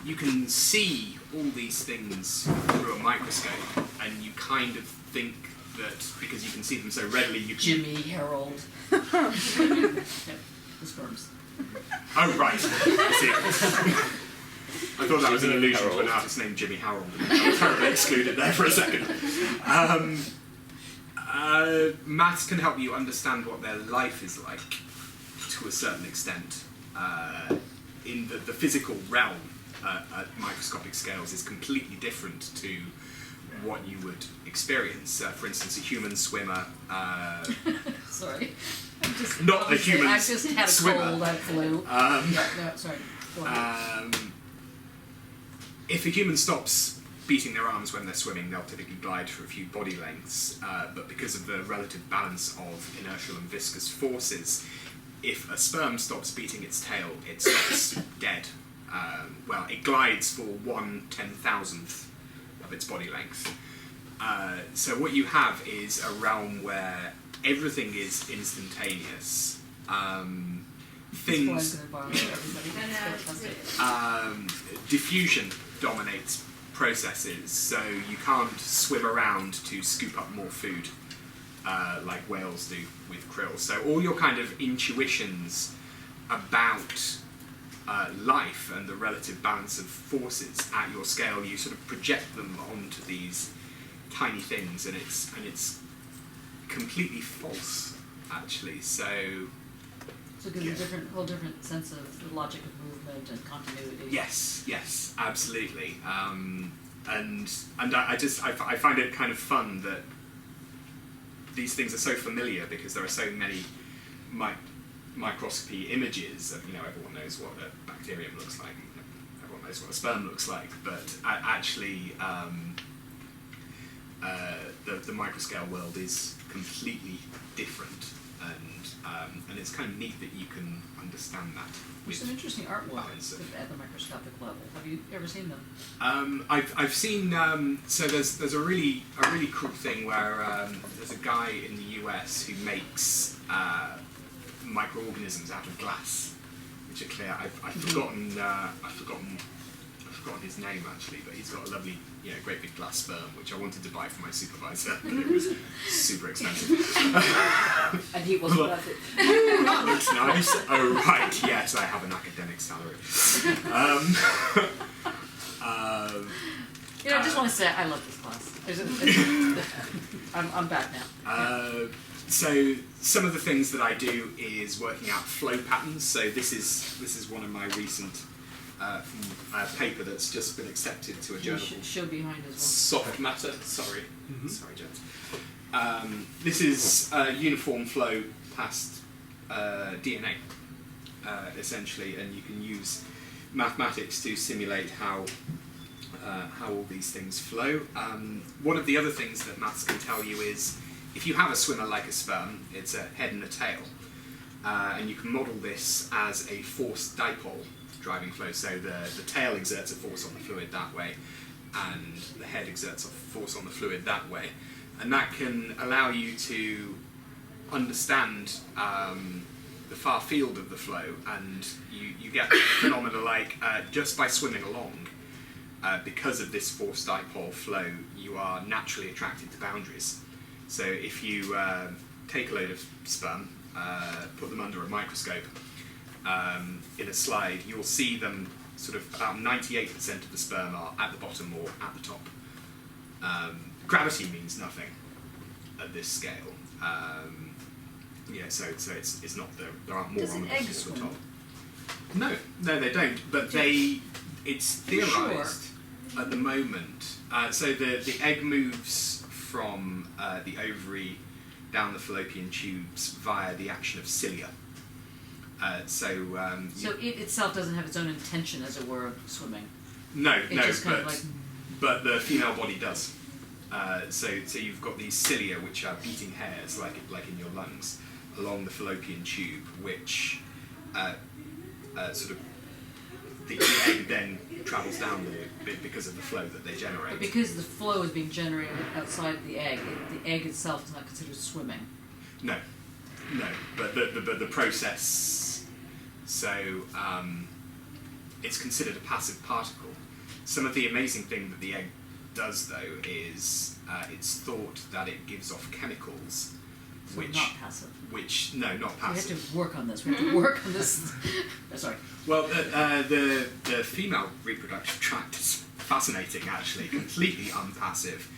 you can see all these things through a microscope, and you kind of think that because you can see them so readily, you can... Jimmy, Harold. Yep, the sperms. Oh, right. I see. I thought that was an illusion to an artist named Jimmy Harold. I was terribly excluded there for a second. Maths can help you understand what their life is like to a certain extent. In the physical realm at microscopic scales is completely different to what you would experience. For instance, a human swimmer... Sorry. Not the human swimmer. I just had a cold, I flew. Yeah, no, sorry. Go on. If a human stops beating their arms when they're swimming, they'll typically glide for a few body lengths, but because of the relative balance of inertial and viscous forces, if a sperm stops beating its tail, it stops dead. Well, it glides for 1/10,000th of its body length. So what you have is a realm where everything is instantaneous. Things... diffusion dominates processes, so you can't swim around to scoop up more food like whales do with krill. So all your kind of intuitions about life and the relative balance of forces at your scale, you sort of project them onto these tiny things, and it's completely false, actually. So it gives a whole different sense of the logic of movement and continuity. Yes, absolutely. And I find it kind of fun that these things are so familiar because there are so many microscopy images of, everyone knows what a bacterium looks like, everyone knows what a sperm looks like, but actually the microscale world is completely different, and it's kind of neat that you can understand that. There's some interesting artwork at the microscopic level. Have you ever seen them? I've seen. So there's a really cool thing where there's a guy in the US who makes microorganisms out of glass, which are clear. I've forgotten his name actually, but he's got a lovely, great big glass sperm, which I wanted to buy for my supervisor, but it was super expensive. And he wasn't worth it. That looks nice. Oh right, yes, I have an academic salary. I just want to say I love this class. I'm back now. So some of the things that I do is working out flow patterns. So this is one of my recent from a paper that's just been accepted to a journal. Show behind as well. Soft matter. Sorry, sorry, gents. This is uniform flow past DNA, essentially, and you can use mathematics to simulate how all these things flow. One of the other things that maths can tell you is if you have a swimmer like a sperm, it's a head and a tail, and you can model this as a forced dipole driving flow. So the tail exerts a force on the fluid that way, and the head exerts a force on the fluid that way. And that can allow you to understand the far field of the flow, and you get phenomena like just by swimming along, because of this forced dipole flow, you are naturally attracted to boundaries. So if you take a load of sperm, put them under a microscope, in a slide, you'll see them sort of about 98% of the sperm are at the bottom or at the top. Gravity means nothing at this scale. So it's not there aren't more on the bottom or the top. No, they don't. But it's theorized at the moment. So the egg moves from the ovary down the fallopian tubes via the action of cilia. So it itself doesn't have its own intention, as it were, of swimming. No, but the female body does. So you've got these cilia which are beating hairs, like in your lungs, along the fallopian tube, which sort of the egg then travels down because of the flow that they generate. But because the flow is being generated outside the egg itself is not considered swimming. No, but the process. So it's considered a passive particle. Some of the amazing thing that the egg does, though, is it's thought that it gives off chemicals, So which not passive. No, not passive. We have to work on this. We have to work on this. Sorry. Well, the female reproductive tract is fascinating, actually, completely unpassive.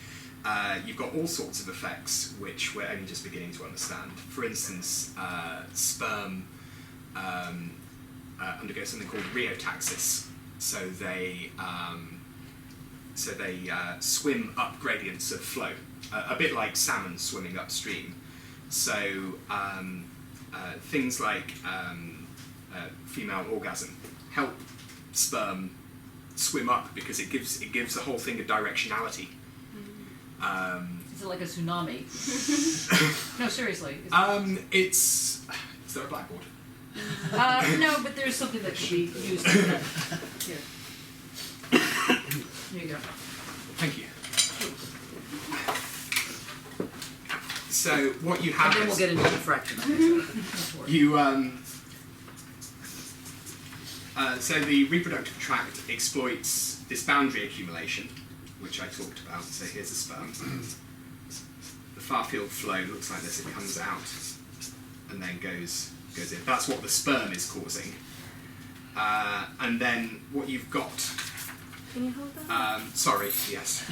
You've got all sorts of effects which we're only just beginning to understand. For instance, sperm undergo something called rheotaxis. So they swim up gradients of flow, a bit like salmon swimming upstream. So things like female orgasm help sperm swim up because it gives the whole thing a directionality. Is it like a tsunami? No, seriously. Is there a blackboard? No, but there's something that could be used. Here. Here you go. Thank you. So what you have And then we'll is get into diffraction. you so the reproductive tract exploits this boundary accumulation, which I talked about. So here's a sperm. The far field flow looks like this. It comes out and then goes in. That's what the sperm is causing. And then what you've got. Can you hold that? Sorry. Yes.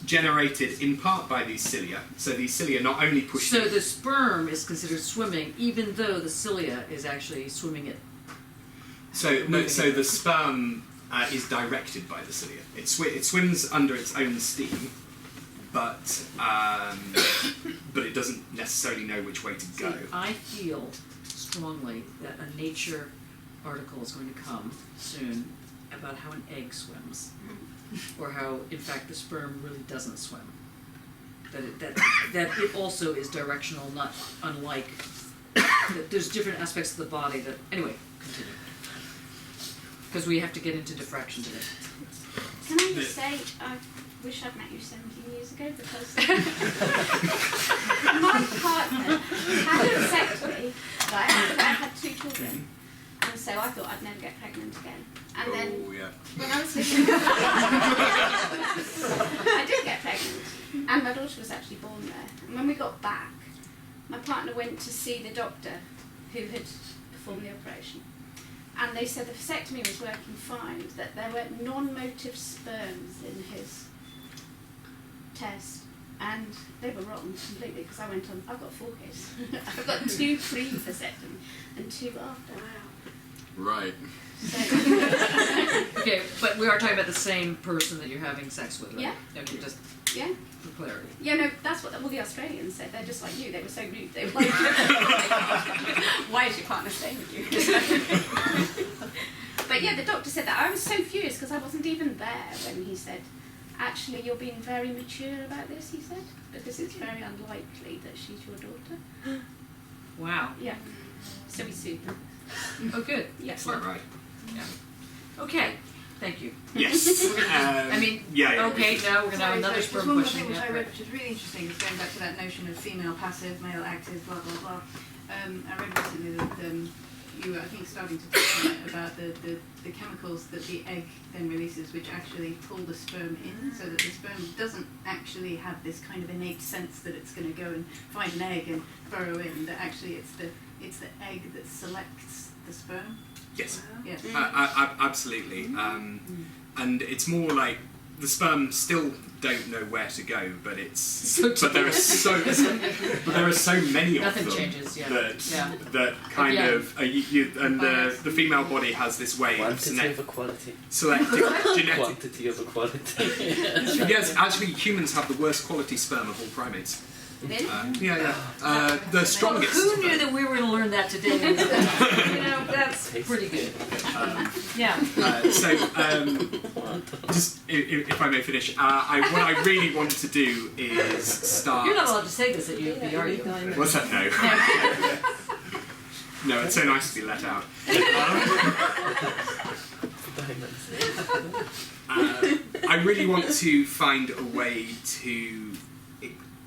Generated in part by these cilia. So these cilia not only push. So the sperm is considered swimming, even though the cilia is actually swimming it. So the sperm is directed by the cilia. It swims under its own steam, but it doesn't necessarily know which way to go. See, I feel strongly that a Nature article is going to come soon about how an egg swims, or how, in fact, the sperm really doesn't swim. That it also is directional, not unlike. That there's different aspects of the body that. Anyway, continue. Because we have to get into diffraction today. Can I just say, I wish I'd met you 17 years ago because my partner had a vasectomy, right, after I had 2 children, and so I thought I'd never get pregnant again. And then when I was living I did get pregnant, and my daughter was actually born there. And when we got back, my partner went to see the doctor who had performed the operation. And they said the vasectomy was working fine, that there were non-motive sperms in his test. And they were wrong completely, because I went on, I've got 4 kids. I've got 2 pre-vasectomy and 2 after. Wow. Right. So, Okay, but we are talking about the same person that you're having sex with, right? Yeah. Okay, just yeah. for clarity. Yeah, no, that's what all the Australians said. They're just like you. They were so rude. They were like, why is your partner staying with you? But yeah, the doctor said that. I was so furious because I wasn't even there when he said, actually, you're being very mature about this, he said, because it's very unlikely that she's your daughter. Wow. Yeah. So we sued them. Oh, good. Yeah. Quite right. Yeah. Okay. Thank you. Yes. I mean, yeah. okay, now we're going to have another Just sperm one more question. thing which Yeah, I right. read, which is really interesting, is going back to that notion of female passive, male active, blah, blah, blah. I read recently that you were, I think, starting to talk about the chemicals that the egg then releases, which actually pull the sperm in, so that the sperm doesn't actually have this kind of innate sense that it's going to go and find an egg and burrow in, that actually it's the egg that selects the sperm. Yes. Yeah. Absolutely. And it's more like the sperm still don't know where to go, but there are so many of Nothing them changes, yeah. that kind Yeah. of the female body has this way of Quantity over quality. selecting genetic. Quantity over quality. Yes, actually, humans have the worst quality sperm of all primates. Really? The strongest. Who knew that we were going to learn that today? You know, that's pretty good. Yeah. Just if I may finish, what I really want to do is start. You're not allowed to say this at UFB, are you? What's that? No. No, it's so nice to be let out. I really want to find a way to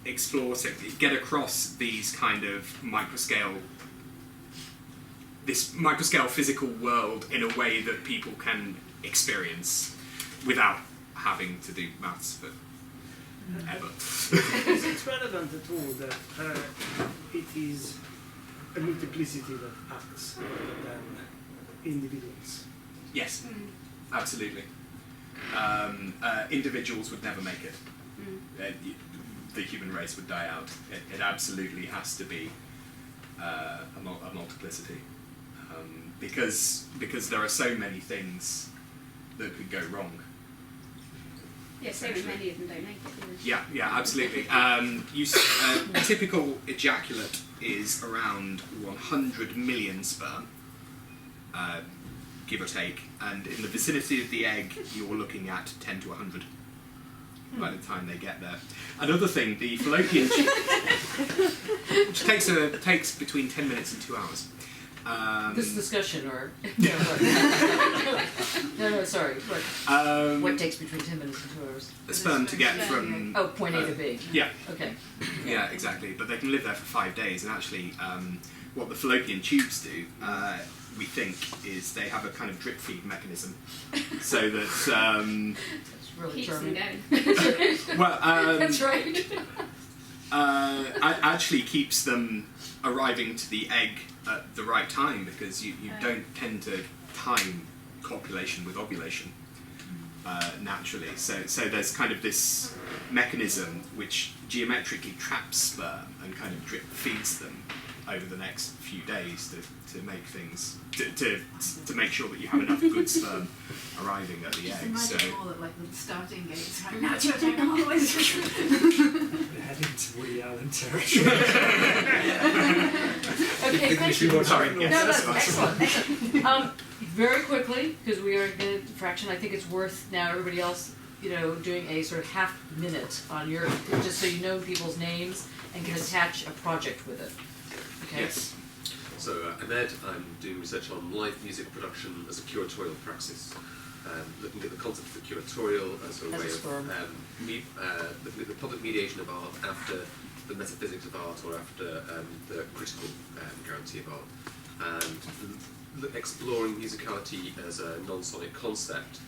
explore, to get across these kind of microscale this microscale physical world in a way that people can experience without having to do maths for ever. Is it relevant at all that it is a multiplicity that acts rather than individuals? Yes, absolutely. Individuals would never make it. The human race would die out. It absolutely has to be a multiplicity, because there are so many things that could go wrong. Yeah, so many of them don't make it, do they? Yeah, absolutely. A typical ejaculate is around 100 million sperm, give or take, and in the vicinity of the egg, you're looking at 10 to 100 by the time they get there. Another thing, the fallopian tube, which takes between 10 minutes and 2 hours. This discussion, or no, sorry. What takes between 10 minutes and 2 hours? The sperm to get from Point A to B. Yeah. Okay. Yeah, exactly. But they can live there for 5 days, and actually, what the fallopian tubes do, we think, is they have a kind of drip feed mechanism, so that That's really Keeps charming. them going. well, That's right. actually keeps them arriving to the egg at the right time, because you don't tend to time copulation with ovulation naturally. So there's kind of this mechanism which geometrically traps sperm and kind of drip feeds them over the next few days to make things to make sure that you have enough good sperm arriving at the Just egg. So imagine all at like the starting gates. Right now, children are always. We're heading to Woody Allen territory. Okay, thank you. Sorry, No, yes, that's fine. excellent. Very quickly, because we are in a fraction, I think it's worth now everybody else, doing a sort of half minute on your, just so you know people's names and can attach a project with it. Okay. Yes. So I'm Ed, I'm doing research on live music production as a curatorial praxis, looking at the concept of the curatorial as a way of looking at the public mediation of art after the metaphysics of art, or after the critical guarantee of art, and exploring musicality as a non-sonic concept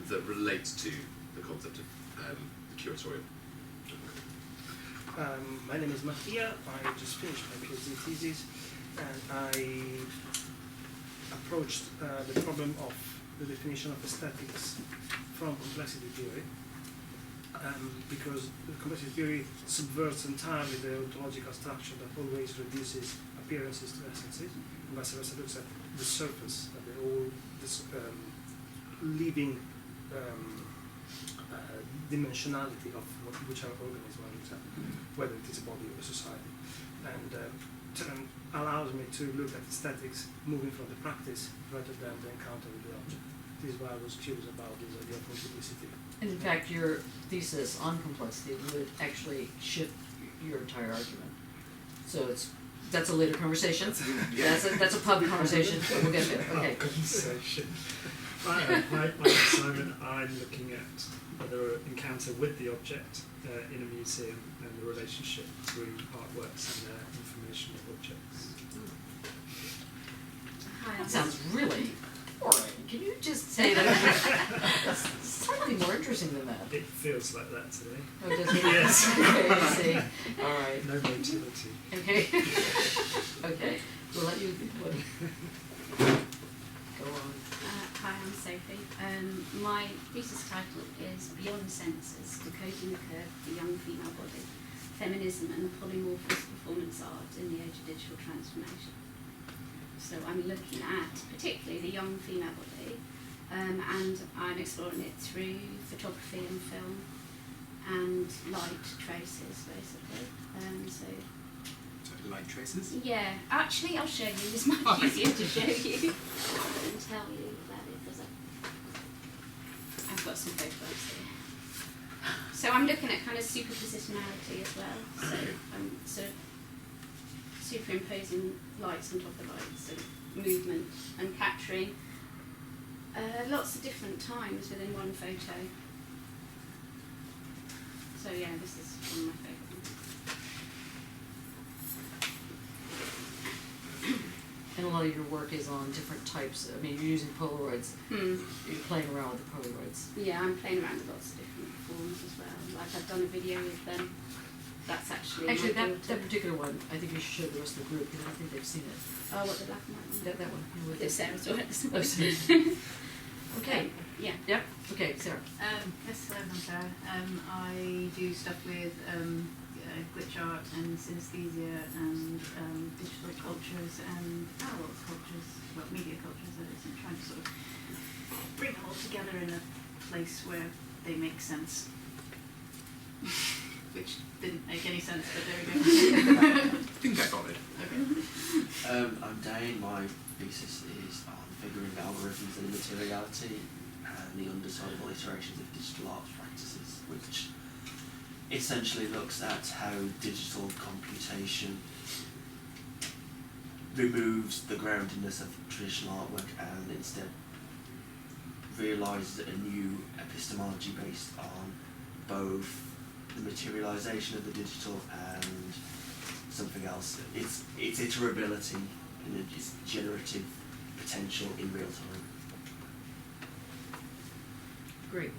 that relates to the concept of the curatorial. My name is Mattia. I just finished my PhD thesis, and I approached the problem of the definition of aesthetics from complexity theory, because the complexity theory subverts entirely the ontological structure that always reduces appearances to essences, and vice versa looks at the surface, at the whole living dimensionality of whichever organism one looks at, whether it is a body or a society, and allows me to look at aesthetics moving from the practice rather than the encounter with the object. This is why I was curious about this idea of multiplicity. And in fact, your thesis on complexity would actually shift your entire argument. So that's a later conversation. That's a pub conversation, but we'll get there. Okay. Conversation. My name is Simon. I'm looking at the encounter with the object in a museum and the relationship between artworks and their information of objects. Hi, That sounds really boring. Can you just say that? It's slightly more interesting than that. It feels like that today. Oh, does it? Yes. Okay, I see. All right. No motility. Okay. Okay. We'll let you go on. Hi, I'm Sophie. My thesis title is Beyond Senses, Decoding the Curve of the Young Female Body, Feminism and the Polymorphous Performance Art in the Age of Digital Transformation. So I'm looking at particularly the young female body, and I'm exploring it through photography and film and light traces, basically. So light traces? yeah, actually I'll show you. It's much easier to show you and tell you about it, because I've got some photographs here. So I'm looking at kind of superpositionality as well. So I'm sort of superimposing lights on top of lights and movement and capturing lots of different times within one photo. So yeah, this is one of my favourite ones. And imagine a lot of your work is on different types. I mean, you're using Polaroids. Mm. You're playing around with the Polaroids. Yeah, I'm playing around with lots of different forms as well. Like I've done a video with them. That's actually my That daughter. particular one, I think you should show the rest of the group because I don't think they've seen it. Oh, what, the black and white one? That one. You know, with That the- Sarah's doing it. Oh, sorry. Okay. Yeah. Yep. Okay, Sarah. Yes, hello, I'm Sarah. I do stuff with glitch art and synesthesia and digital cultures and oral cultures, well, media cultures, that is, and trying to sort of bring them all together in a place where they make sense. Which didn't make any sense, but there we go. I think I got it. Okay. I'm Dane. My thesis is on figuring algorithms and materiality and the undesirable iterations of digital art practices, which essentially looks at how digital computation removes the groundedness of traditional artwork and instead realises a new epistemology based on both the materialisation of the digital and something else. It's iterability and its generative potential in real time. Great.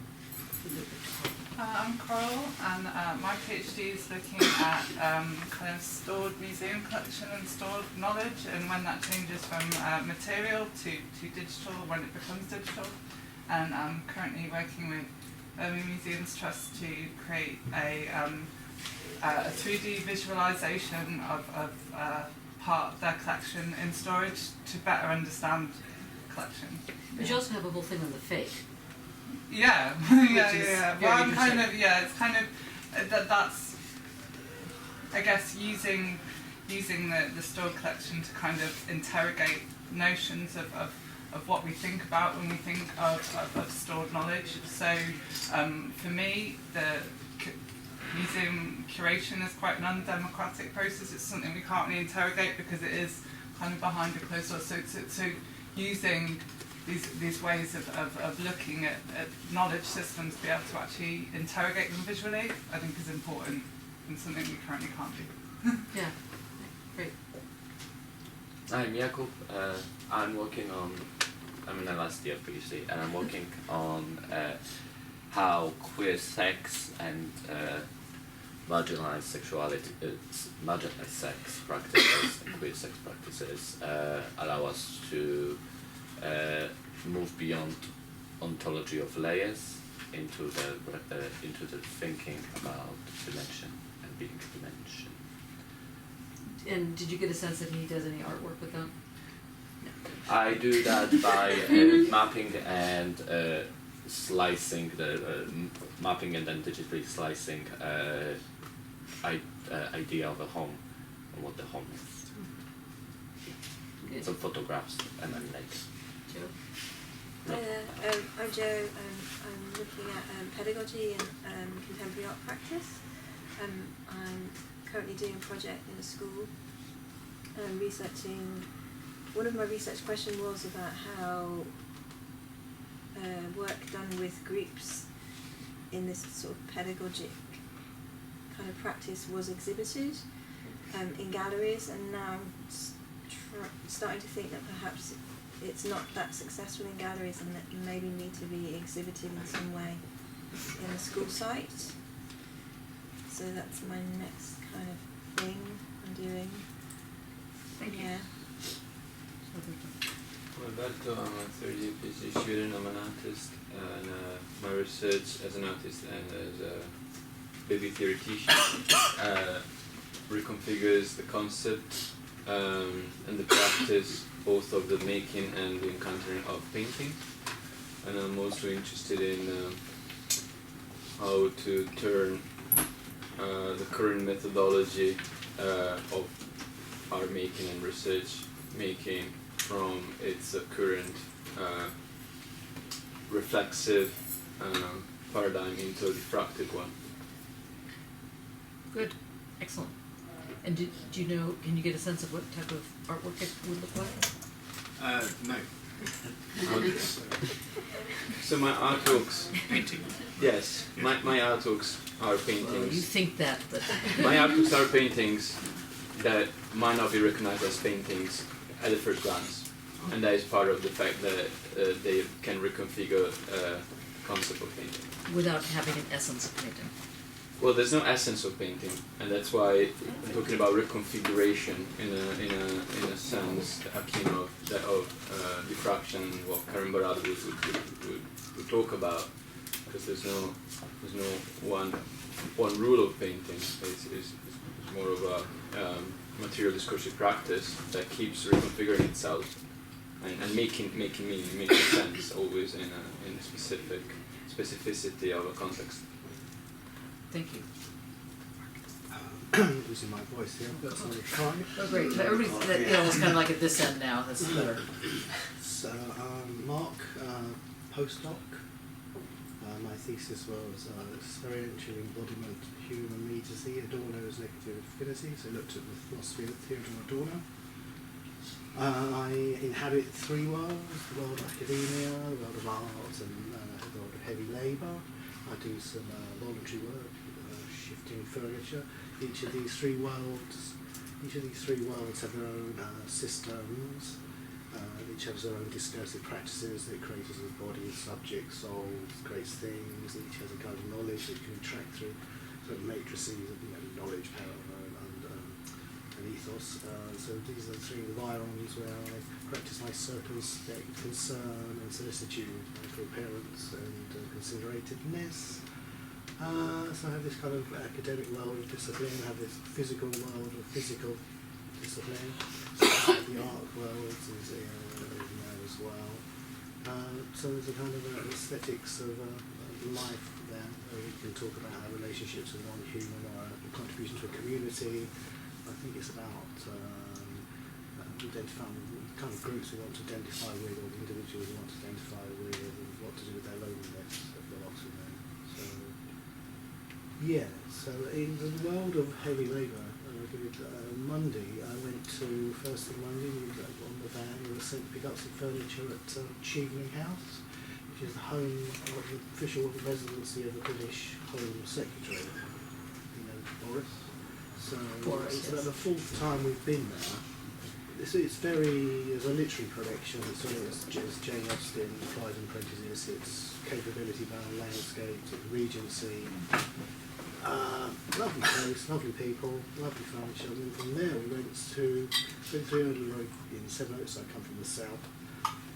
I'm Coral, and my PhD is looking at kind of stored museum collection and stored knowledge, and when that changes from material to digital, when it becomes digital. And I'm currently working with Birmingham Museums Trust to create a 3D visualization of part of their collection in storage to better understand collection. But you also have a whole thing on the fake. Yeah, yeah. Well, I'm kind of, it's kind of, that's, I guess, using the stored collection to kind of interrogate notions of what we think about when we think of stored knowledge. So for me, the museum curation is quite an undemocratic process. It's something we can't really interrogate because it is kind of behind a closed door. So using these ways of looking at knowledge systems to be able to actually interrogate them visually, I think is important and something we currently can't do. Yeah, great. I'm Jakub. I'm in the last year of PhD, and I'm working on how queer sex and marginalized sexuality, marginalized sex practices and queer sex practices allow us to move beyond ontology of layers into the thinking about dimension and being dimension. And did you get a sense that he does any artwork with them? I do that by mapping and slicing mapping and then digitally slicing idea of a home and what the home is. Good. Some photographs and then later. Joe? Hi there, I'm Jo. I'm looking at pedagogy and contemporary art practice. I'm currently doing a project in a school, researching. One of my research questions was about how work done with groups in this sort of pedagogic kind of practice was exhibited in galleries, and now I'm starting to think that perhaps it's not that successful in galleries and that you maybe need to be exhibited in some way in a school site. So that's my next kind of thing I'm doing. Thank you. Yeah. I'm Alberto, I'm a third year PhD student, I'm an artist, and my research as an artist and as a baby theoretician reconfigures the concept and the practice both of the making and the encountering of painting. And I'm also interested in how to turn the current methodology of art making and research making from its current reflexive paradigm into a diffractive one. Good. Excellent. And do you know, can you get a sense of what type of artwork it would look like? No. So my artworks, Painting. yes, my artworks are paintings. Well, you think that, but My artworks are paintings that might not be recognized as paintings at the first glance, and that is part of the fact that they can reconfigure concept of painting. Without having an essence of painting. Well, there's no essence of painting, and that's why I'm talking about reconfiguration in a sense akin of diffraction, what Karen Barad would talk about, because there's no one rule of painting. It's more of a material discursive practice that keeps reconfiguring itself and making meaning, making sense always in a specificity of a context. Thank you. Losing my voice here. I've got something to try. Oh, great. Everybody's kind of like at this end now. That's better. So, Mark, postdoc. My thesis was experiential embodiment, human immediacy, Adorno's negative affinity. So, I looked at the philosophy of Theodore Adorno. I inhabit three worlds: the world of academia, the world of art, and the world of heavy labour. I do some voluntary work, shifting furniture. Each of these three worlds have their own systems. Each has their own discursive practices that creators of bodies, subjects, souls, creates things. Each has a kind of knowledge that can track through sort of matrices of knowledge, power, and ethos. So these are the three environs where I practice my circumspect concern and solicitude for appearance and consideratedness. So I have this kind of academic world of discipline, I have this physical world of physical discipline. The art world is there as well. So there's a kind of aesthetics of life there, where we can talk about our relationships with non-human or our contribution to a community. I think it's about identifying the kind of groups we want to identify with, or the individuals we want to identify with, and what to do with their loneliness, if they're lost in them. So, yeah, so in the world of heavy labour, Monday, I went to, first thing Monday, we were on the van, we were sent to pick up some furniture at Chevening House, which is the home of the official residency of the British Home Secretary, Boris. So it's about the fourth time we've been there. It's there's a literary collection, so it's Jane Austen, Pride and Prejudice, it's capability-bound landscapes, it's Regency. Lovely place, lovely people, lovely furniture. And then from there we went to Early Road in Sevenoaks. I come from the south,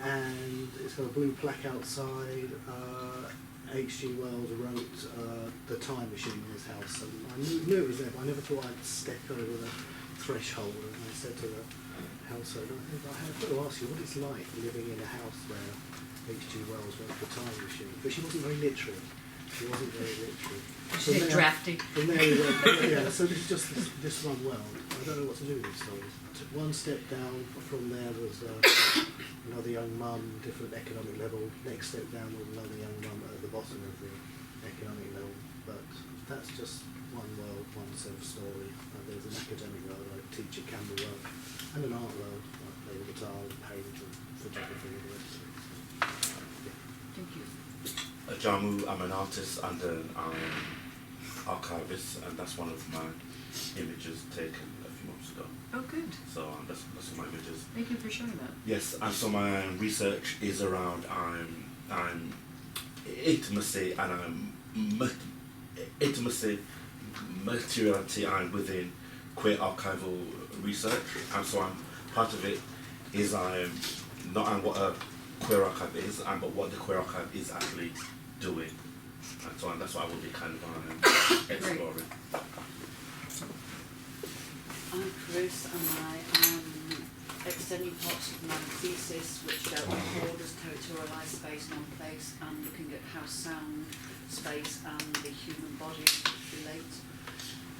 and it's got a blue plaque outside. H.G. Wells wrote The Time Machine in his house, and I knew it was there, but I never thought I'd step over the threshold. And I said to the household, I have got to ask you what it's like living in a house where H.G. Wells wrote The Time Machine. But she wasn't very literary. So drafty. From there we went, so this is just this one world. I don't know what to do with these stories. I took one step down, from there was another young mum, different economic level. Next step down was another young mum at the bottom of the economic level. But that's just one world, one set of story. There's an academic world, I teach at Camberwell, and an art world. I play the guitar and paint and photography and the rest of it. Thank you. Jamu, I'm an artist and an archivist, and that's one of my images taken a few months ago. Oh, good. So that's my images. Thank you for showing that. Yes, and so my research is around intimacy and materiality, and within queer archival research. And so part of it is not what a queer archive is, but what the queer archive is actually doing. And so that's what I will be kind of exploring. I'm Chris, and I am extending parts of my thesis which dealt with borders, territorialised space, non-place, and looking at how sound, space and the human body relate.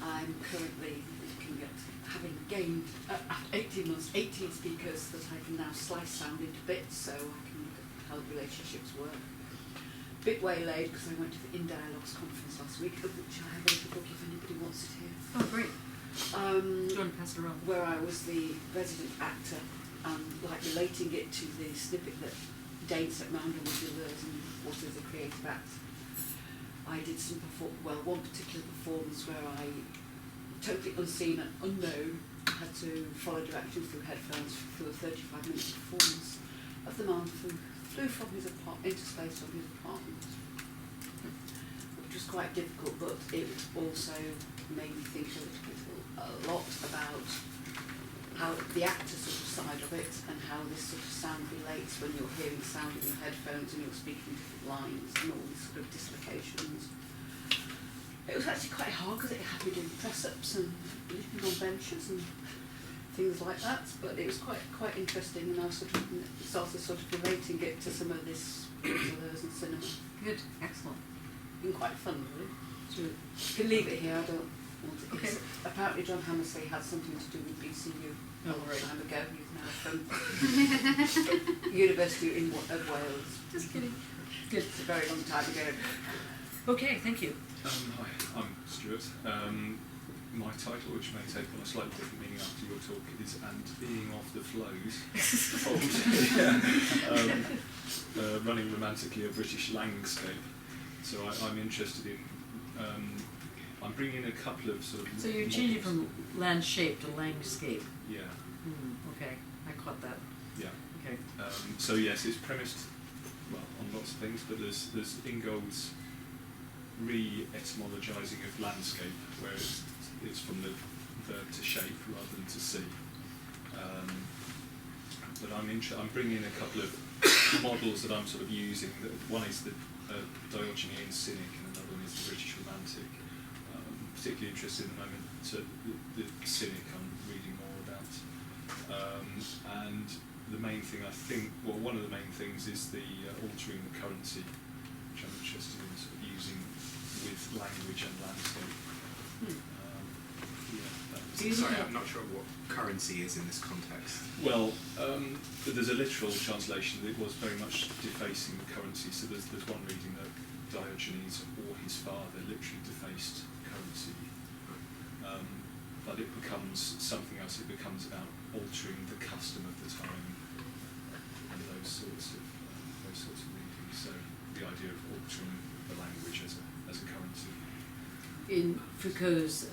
I'm currently looking at having gained, after 18 months, 18 speakers that I can now slice sound into bits, so I can look at how relationships work. Bit waylaid because I went to the In Dialogues conference last week, of which I have a little book if anybody wants it here. Oh, great. Do you want to pass it around? Where I was the resident actor, and relating it to the snippet that Dane set round with yours and what is a creative act. I did one particular performance where I, totally unseen and unknown, had to follow directions through headphones through a 35-minute performance of the man who flew from his into space from his apartment, which was quite difficult, but it also made me think a lot about how the actor sort of side of it and how this sort of sound relates when you're hearing sound in your headphones and you're speaking different lines and all these sort of dislocations. It was actually quite hard because it had me doing press-ups and lifting on benches and things like that, but it was quite interesting, and I started sort of relating it to some of this rehearsals and cinema. Good, excellent. Been quite fun, really. So you can leave it here. I don't want it. Okay. Apparently, John Hammersley had something to do with BCU a long time ago. He's now from University of Wales. Just kidding. Good. It's a very long time ago. Okay, thank you. Hi, I'm Stuart. My title, which may take on a slightly different meaning after your talk, is "And Being Off the Flows." Running romantically a British landscape. So I'm interested in. I'm bringing in a couple of sort of. So you're changing from landscape to landscape. Yeah. Okay, I caught that. Yeah. Okay. So yes, it's premised well on lots of things, but there's Ingold's re-etymologizing of landscape, where it's from the verb to shape rather than to see. But I'm bringing in a couple of models that I'm sort of using. One is the Diogenean cynic, and another one is the British romantic. Particularly interested at the moment the cynic I'm reading more about. And the main thing I think, well, one of the main things is the altering the currency, which I'm interested in sort of using with language and landscape. Sorry, I'm not sure what currency is in this context. Well, there's a literal translation that it was very much defacing the currency. So there's one reading that Diogenes or his father literally defaced currency. But it becomes something else. It becomes about altering the custom of the time and those sorts of readings. So the idea of altering the language as a currency. In Foucault's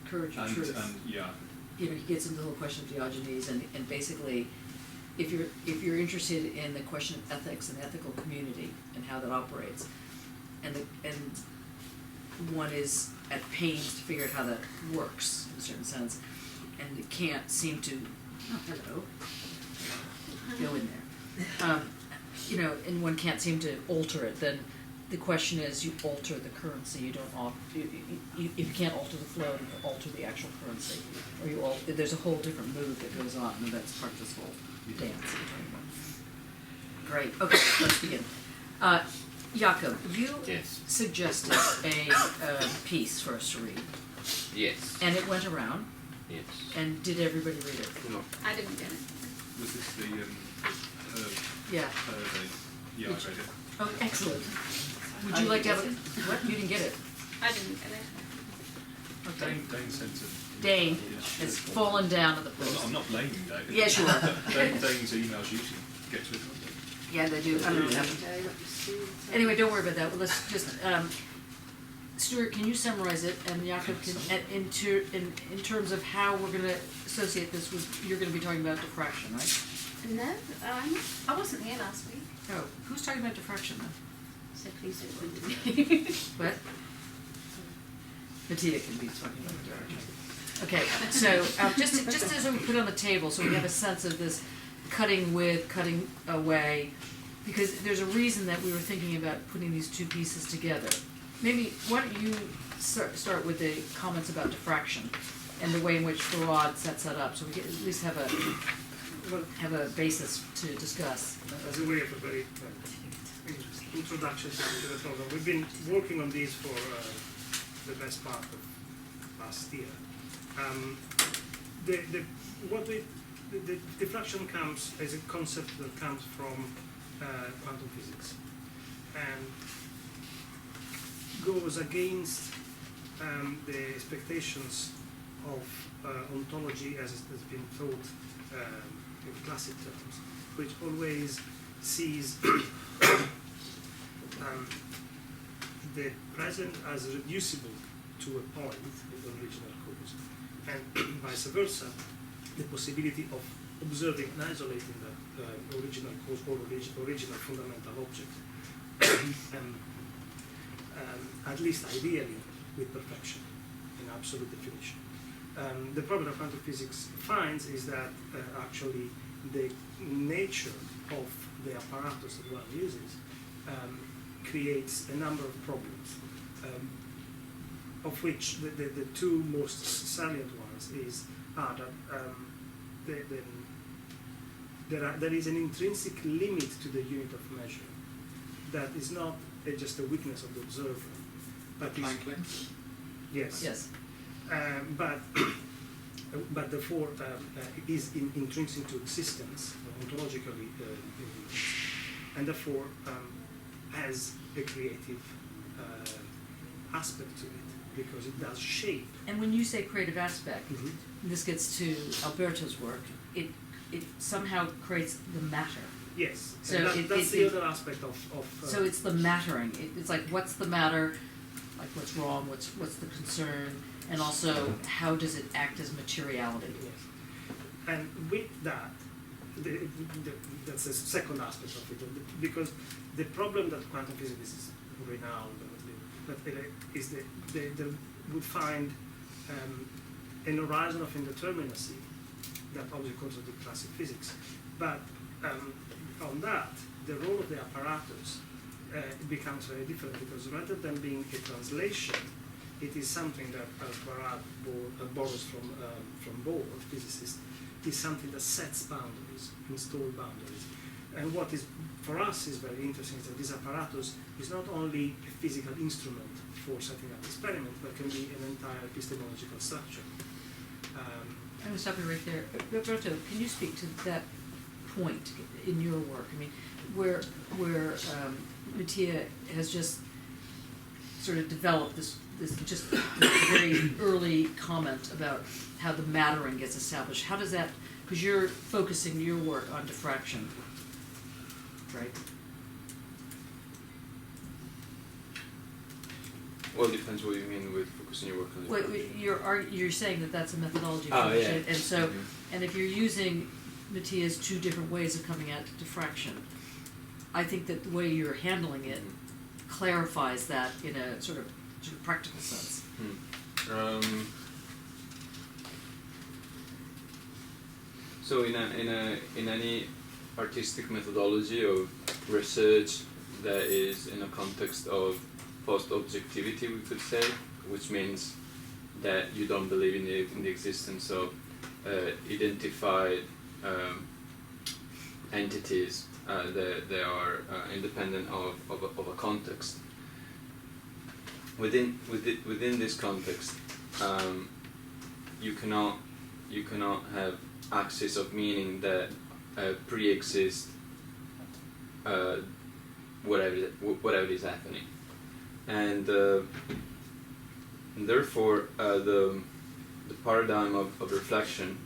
Courage and Truth, and yeah, you know, he gets into the whole question of Diogenes, and basically, if you're interested in the question of ethics and ethical community and how that operates, and one is at pains to figure out how that works in a certain sense, and it can't seem to, go in there, you know, and one can't seem to alter it, then the question is, you alter the currency. You don't if you can't alter the flow, you alter the actual currency, or there's a whole different move that goes on, and that's part of this whole dance. Great. Okay, let's begin. Jakob, you suggested a piece for us to read. Yes. And it went around. Yes. And did everybody read it? No. I didn't get it. Was this the Yeah. Yeah, I read it. Oh, excellent. Would you like to have it? What? You didn't get it? I didn't get it. Okay. Dane sent it. Dane has fallen down at the post. Well, I'm not blaming Dane. Yes, you are. Dane's emails usually get to it. Yeah, they do. I don't know what happened. Anyway, don't worry about that. Well, let's just. Stuart, can you summarize it, and Jakob can, in terms of how we're going to associate this with, you're going to be talking about diffraction, right? No, I wasn't here last week. Oh, who's talking about diffraction then? So please don't point to me. What? Mattia can be talking about diffraction. Okay, so just as we put on the table, so we have a sense of this cutting with, cutting away, because there's a reason that we were thinking about putting these two pieces together. Maybe, why don't you start with the comments about diffraction and the way in which Barad sets that up, so we can at least have a basis to discuss. As a way of a very introduction to the program, we've been working on these for the best part of last year. The diffraction comes as a concept that comes from quantum physics and goes against the expectations of ontology as has been thought in classic terms, which always sees the present as reducible to a point, the original cause, and vice versa, the possibility of observing and isolating the original cause or original fundamental object, at least ideally with perfection in absolute definition. The problem that quantum physics finds is that actually the nature of the apparatus that one uses creates a number of problems, of which the two most salient ones are that there is an intrinsic limit to the unit of measure that is not just a weakness of the observer, but Planck length? Yes. Yes. But therefore is intrinsic to existence, ontologically, and therefore has a creative aspect to it, because it does shape. And when you say creative aspect, and this gets to Alberto's work, it somehow creates the matter. Yes, so that's the other aspect of so it's the mattering. It's like, what's the matter, like what's wrong, what's the concern, and also how does it act as materiality. Yes. And with that, that's the second aspect of it, because the problem that quantum physics is renowned is that they would find an horizon of indeterminacy that obviously contradicts classic physics. But on that, the role of the apparatus becomes very different, because rather than being a translation, it is something that, as Barad borrows from Bohr, physicist, is something that sets boundaries, install boundaries. And what is, for us, is very interesting is that this apparatus is not only a physical instrument for setting up experiment, but can be an entire epistemological structure. I'm going to stop you right there. Roberto, can you speak to that point in your work? I mean, where Mattia has just sort of developed this just very early comment about how the mattering gets established. How does that, because you're focusing your work on diffraction, right? Well, it depends what you mean with focusing your work on diffraction. You're saying that that's a methodology Oh, approach, yeah. and so, and if you're using Mattia's two different ways of coming at diffraction, I think that the way you're handling it clarifies that in a sort of practical sense. So in any artistic methodology of research that is in a context of post-objectivity, we could say, which means that you don't believe in the existence of identified entities that are independent of a context. Within this context, you cannot have axis of meaning that pre-exist whatever is happening, and therefore the paradigm of reflection,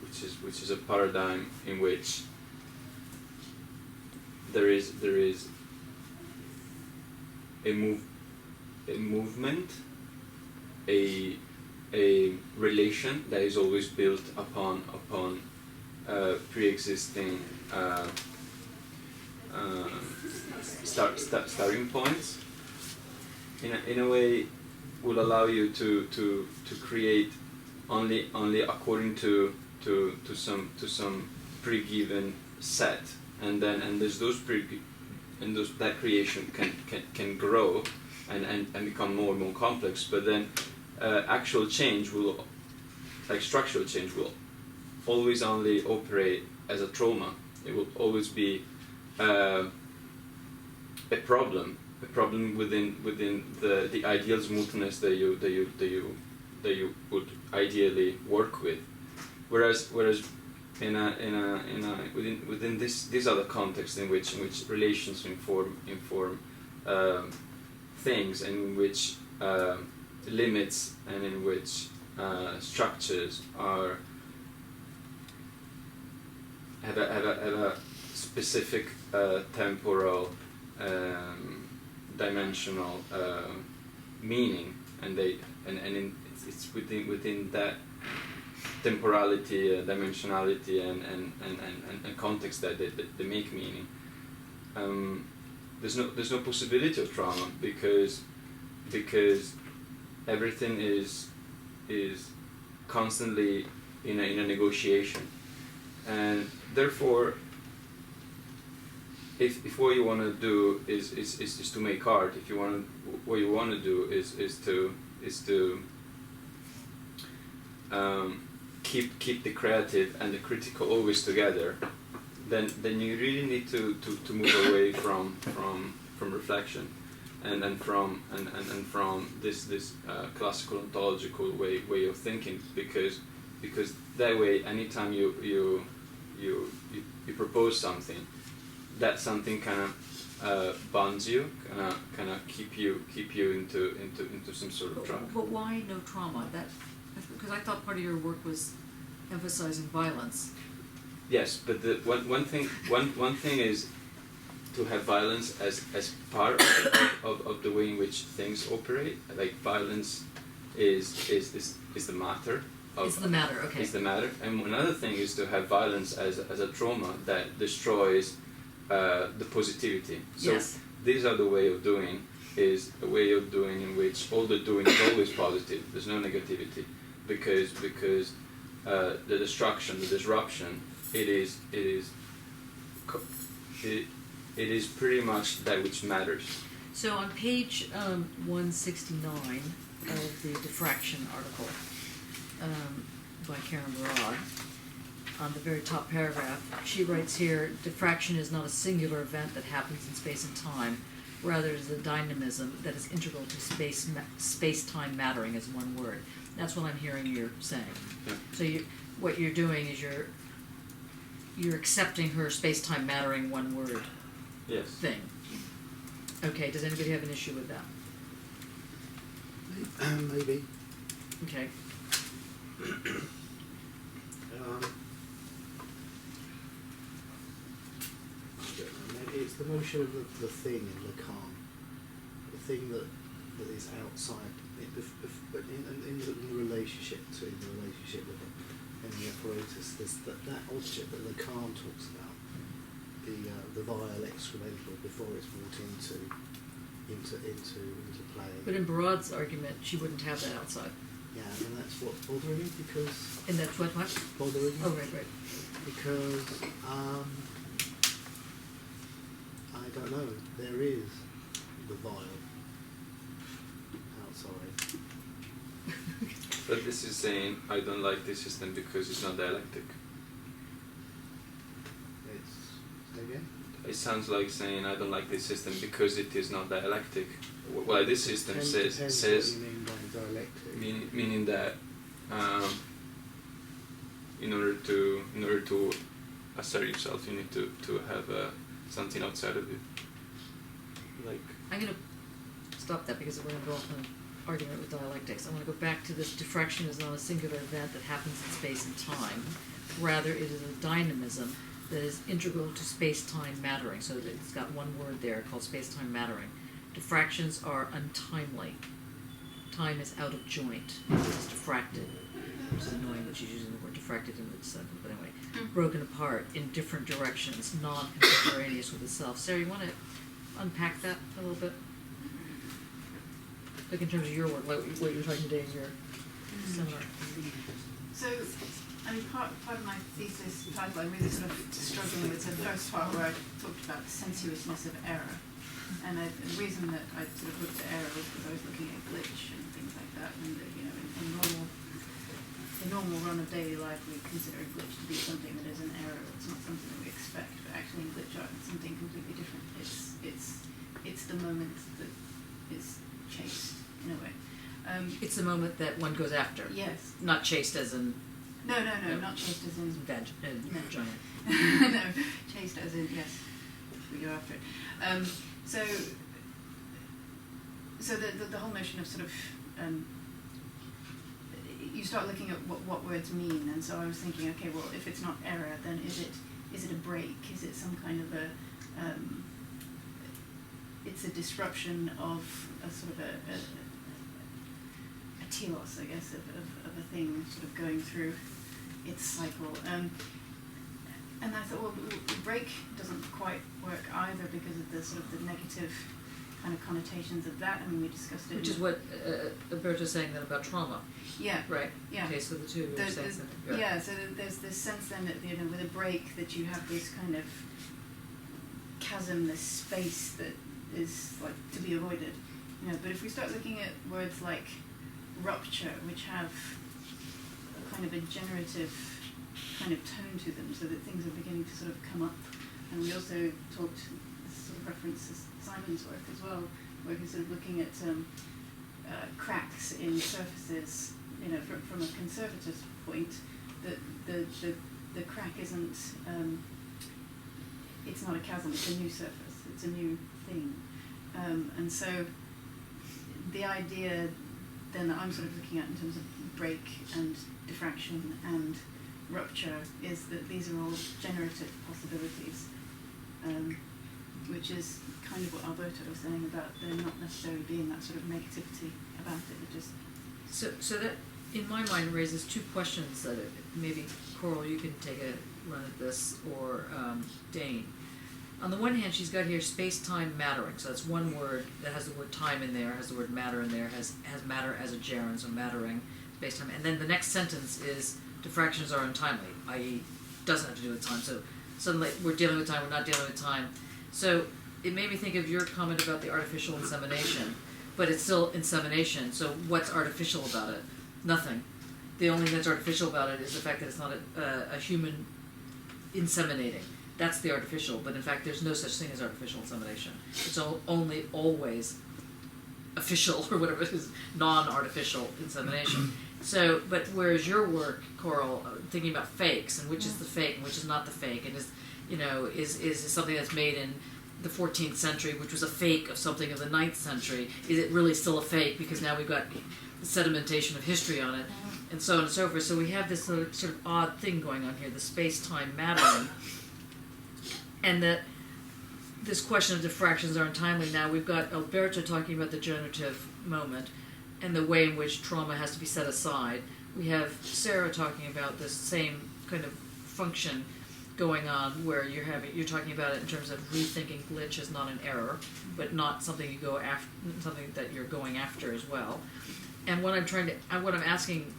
which is a paradigm in which there is a movement, a relation that is always built upon pre-existing starting points. In a way, will allow you to create only according to some pre-given set, and there's that creation can grow and become more and more complex, but then actual change structural change will always only operate as a trauma. It will always be a problem within the ideal smoothness that you would ideally work with, whereas within these other contexts in which relations inform things, and in which limits and in which structures have a specific temporal dimensional meaning, and it's within that temporality, dimensionality, and context that they make meaning. There's no possibility of trauma because everything is constantly in a negotiation, and therefore, if what you want to do is to make art, what you want to do is to keep the creative and the critical always together, then you really need to move away from reflection and from this classical ontological way of thinking, because that way anytime you propose something, that something kind of bonds you, kind of keep you into some sort of track. But why no trauma? Because I thought part of your work was emphasizing violence. Yes, but one thing is to have violence as part of the way in which things operate. Like violence is the matter. It's the matter. Okay. Is the matter, and another thing is to have violence as a trauma that destroys the positivity. So yes. These are the way of doing. Is a way of doing in which all the doing is always positive. There's no negativity, because the destruction, the disruption, it is pretty much that which matters. So on page 169 of the diffraction article by Karen Barad, on the very top paragraph, she writes here, diffraction is not a singular event that happens in space and time, rather it is a dynamism that is integral to space-time mattering as one word. That's what I'm hearing you're saying. Yeah. So what you're doing is you're accepting her space-time mattering one word Yes. thing. Okay, does anybody have an issue with that? Maybe. Okay. It's the notion of the thing in Lacan, the thing that is outside, but in the relationship with the apparatus, there's that object that Lacan talks about, the vile excremental before it's brought into play. But in Barad's argument, she wouldn't have that outside. Yeah, and that's what's bothering me, because... And that's what? Bothering me. Oh, right. Because, I don't know, there is the vile outside. But this is saying, I don't like this system because it's not dialectic. Again? It sounds like saying, I don't like this system because it is not dialectic. Well, this system says what you mean by dialectic. Meaning that in order to assert yourself, you need to have something outside of you. Like, I'm going to stop that because we're going to go off on an argument with dialectics. I want to go back to this. Diffraction is not a singular event that happens in space and time. Rather, it is a dynamism that is integral to space-time mattering. So it's got one word there called space-time mattering. Diffractions are untimely. Time is out of joint. It's diffracted, which is annoying that she's using the word diffracted in the sentence, but anyway. Broken apart in different directions, non-contemporaneous with itself. Sarah, you want to unpack that a little bit? Like in terms of your work, like what you were talking today in your seminar. So, I mean, part of my thesis title, I'm really sort of struggling with the first part where I talked about the sensuousness of error. And the reason that I sort of looked at error was because I was looking at glitch and things like that. And, you know, in the normal run of daily life, we consider a glitch to be something that is an error. It's not something that we expect. But actually in glitch art, it's something completely different. It's the moment that is chased, in a way. It's the moment that one goes after. Yes. Not chased as in... No, not chased as in... Vagina. No, chased as in, yes, we go after it. So the whole notion of sort of... you start looking at what words mean, and so I was thinking, okay, well, if it's not error, then is it a break? Is it some kind of a... it's a disruption of a sort of a telos, I guess, of a thing sort of going through its cycle. And I thought, well, break doesn't quite work either because of the sort of the negative kind of connotations of that. I mean, we discussed it. Which is what Alberto's saying then about trauma. Yeah. Right. Yeah. Okay, so the two are saying something. Yeah. So there's this sense then that, you know, with a break that you have this kind of chasm, this space that is like to be avoided. You know, but if we start looking at words like rupture, which have a kind of a generative kind of tone to them, so that things are beginning to sort of come up. And we also talked, this sort of references Simon's work as well, where he's sort of looking at cracks in surfaces, you know, from a conservative point, that the crack isn't, it's not a chasm, it's a new surface, it's a new thing. And so the idea then that I'm sort of looking at in terms of break and diffraction and rupture is that these are all generative possibilities, which is kind of what Alberto was saying about there not necessarily being that sort of negativity about it. It just so that in my mind raises two questions that maybe Coral, you can take a run at this, or Dane. On the one hand, she's got here space-time mattering, so that's one word that has the word time in there, has the word matter in there, has matter as a gerund, so mattering, space-time, and then the next sentence is diffractions are untimely, i.e. doesn't have to do with time. So suddenly we're dealing with time, we're not dealing with time. So it made me think of your comment about the artificial insemination, but it's still insemination, so what's artificial about it? Nothing. The only thing that's artificial about it is the fact that it's not a human inseminating. That's the artificial, but in fact there's no such thing as artificial insemination. It's only always official, or whatever it is, non-artificial insemination. So, but whereas your work, Coral, thinking about fakes, and which is the fake and which is not the fake, and is something that's made in the 14th century, which was a fake of something of the 9th century, is it really still a fake because now we've got the sedimentation of history on it, and so on and so forth. So we have this sort of odd thing going on here, the space-time mattering, and that this question of diffractions are untimely. Now we've got Alberto talking about the generative moment and the way in which trauma has to be set aside. We have Sarah talking about this same kind of function going on, where you're talking about it in terms of rethinking glitch as not an error, but not something you go after, something that you're going after as well. And what I'm asking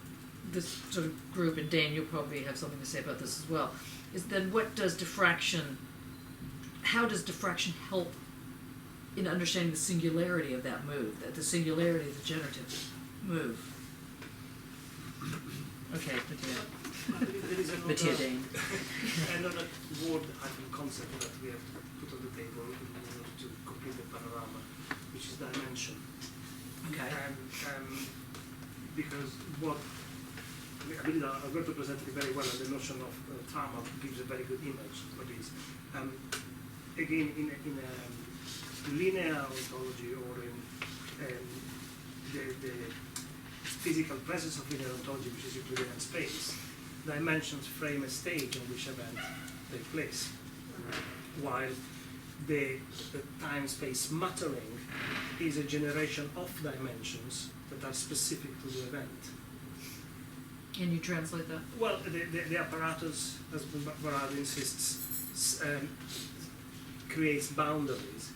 this sort of group, and Dane, you'll probably have something to say about this as well, is then how does diffraction help in understanding the singularity of that move, the singularity of the generative move? Okay, Mattia Dane. Another word, I think, concept that we have to put on the table in order to complete the panorama, which is dimension. Okay. Because what I believe Alberto presented it very well, and the notion of trauma gives a very good image for this. Again, in a linear ontology, or in the physical presence of linear ontology, which is Euclidean space, dimensions frame a stage on which events take place, while the time-space mattering is a generation of dimensions that are specific to the event. Can you translate that? Well, the apparatus, as Barad insists, creates boundaries,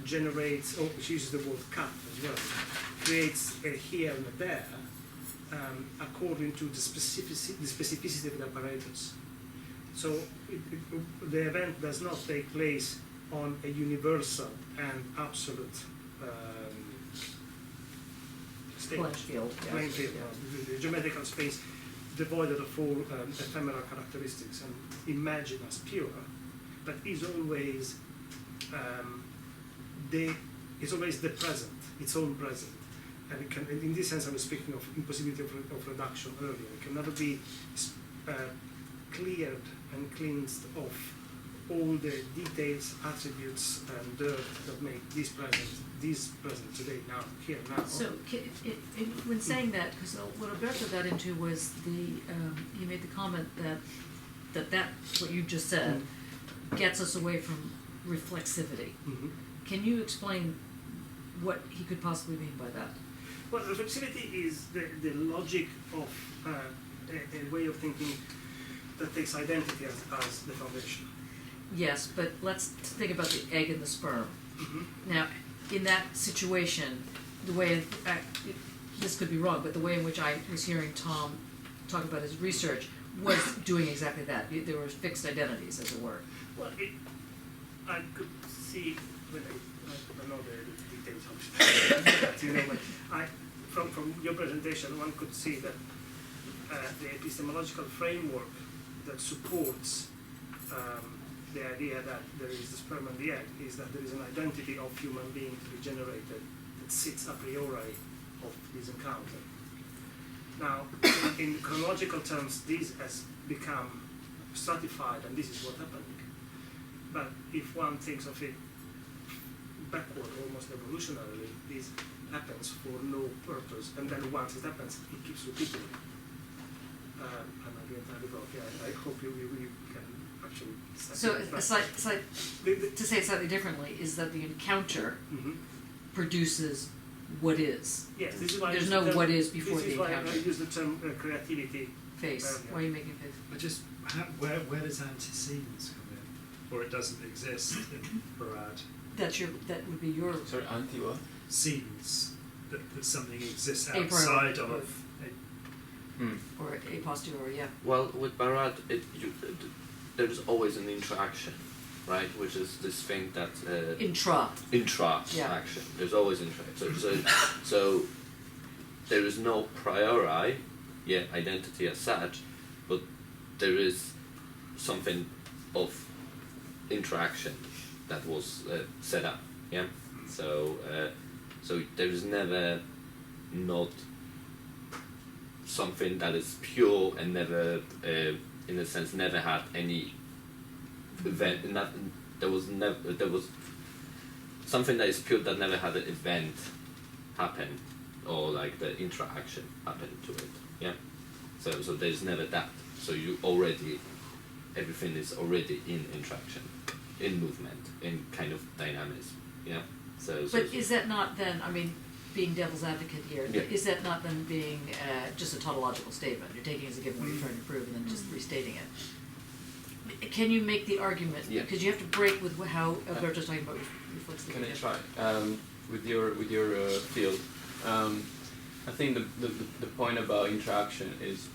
generates, she uses the word cut as well, creates a here and a there, according to the specificity of the apparatus. So the event does not take place on a universal and absolute state. Plane field. Plane field, the geometrical space devoid of all ephemeral characteristics and imagined as pure, but is always the present, its own present. And it can, in this sense, I was speaking of impossibility of reduction earlier. It can never be cleared and cleansed of all the details, attributes, and dirt that make this present today, now, here, now. So, when saying that, because what Alberto got into was he made the comment that what you just said gets us away from reflexivity. Mm-hmm. Can you explain what he could possibly mean by that? Well, reflexivity is the logic of a way of thinking that takes identity as the foundation. Yes, but let's think about the egg and the sperm. Now, in that situation, the way, this could be wrong, but the way in which I was hearing Tom talk about his research was doing exactly that. There were fixed identities, as it were. Well, I could see, when I don't know the details of you know, but from your presentation, one could see that the epistemological framework that supports the idea that there is the sperm and the egg is that there is an identity of human being to be generated that sits a priori of this encounter. Now, in chronological terms, this has become stratified, and this is what happened. But if one thinks of it backward, almost evolutionarily, this happens for no purpose, and then once it happens, it keeps repeating. I'm again trying to go. Yeah, I hope you can actually. So, to say it slightly differently, is that the encounter produces what is. Yes, this is why there's no what is before the encounter. This is why I use the term creativity. Face. Why are you making face? But just where does antecedents come in, or it doesn't exist in Barad? That would be your. Sorry, anti what? Sedence, that something exists outside of. Or a posteriori, yeah. Well, with Barad, there's always an interaction, right? Which is this thing that intra action. There's always interaction. So there is no priori, identity as such, but there is something of interaction that was set up. Yeah. So there is never not something that is pure and never, in a sense, never had any event. There was something that is pure that never had an event happen, or like the interaction happen to it. Yeah. So there's never that. So everything is already in interaction, in movement, in kind of dynamism. Yeah. But is that not then? I mean, being devil's advocate here, is that not then being just a tautological statement? You're taking as a given what you're trying to prove and then just restating it. Can you make the argument? Because you have to break with how Alberto's talking about reflexivity. Can I try? With your field, I think the point about interaction is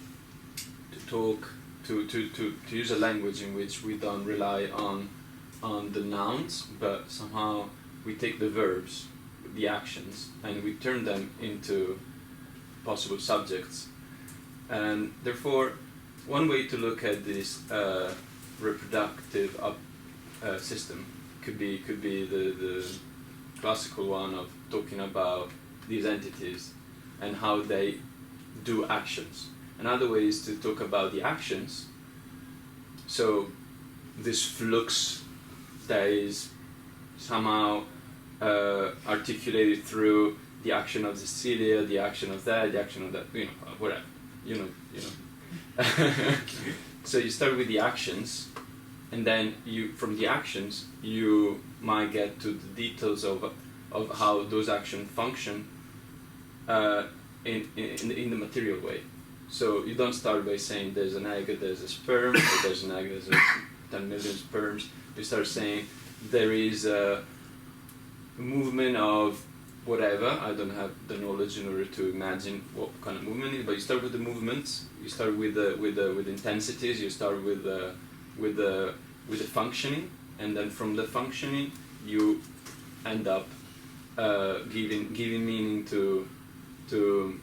to talk to use a language in which we don't rely on the nouns, but somehow we take the verbs, the actions, and we turn them into possible subjects. And therefore, one way to look at this reproductive system could be the classical one of talking about these entities and how they do actions. Another way is to talk about the actions. So this flux that is somehow articulated through the action of the cilia, the action of that, the action of that, whatever, you know. So you start with the actions, and then from the actions you might get to the details of how those actions function in the material way. So you don't start by saying there's an egg, there's a sperm, or there's an egg, there's 10 million sperms. You start saying there is a movement of whatever. I don't have the knowledge in order to imagine what kind of movement it is, but you start with the movements. You start with intensities. You start with the functioning, and then from the functioning you end up giving meaning to the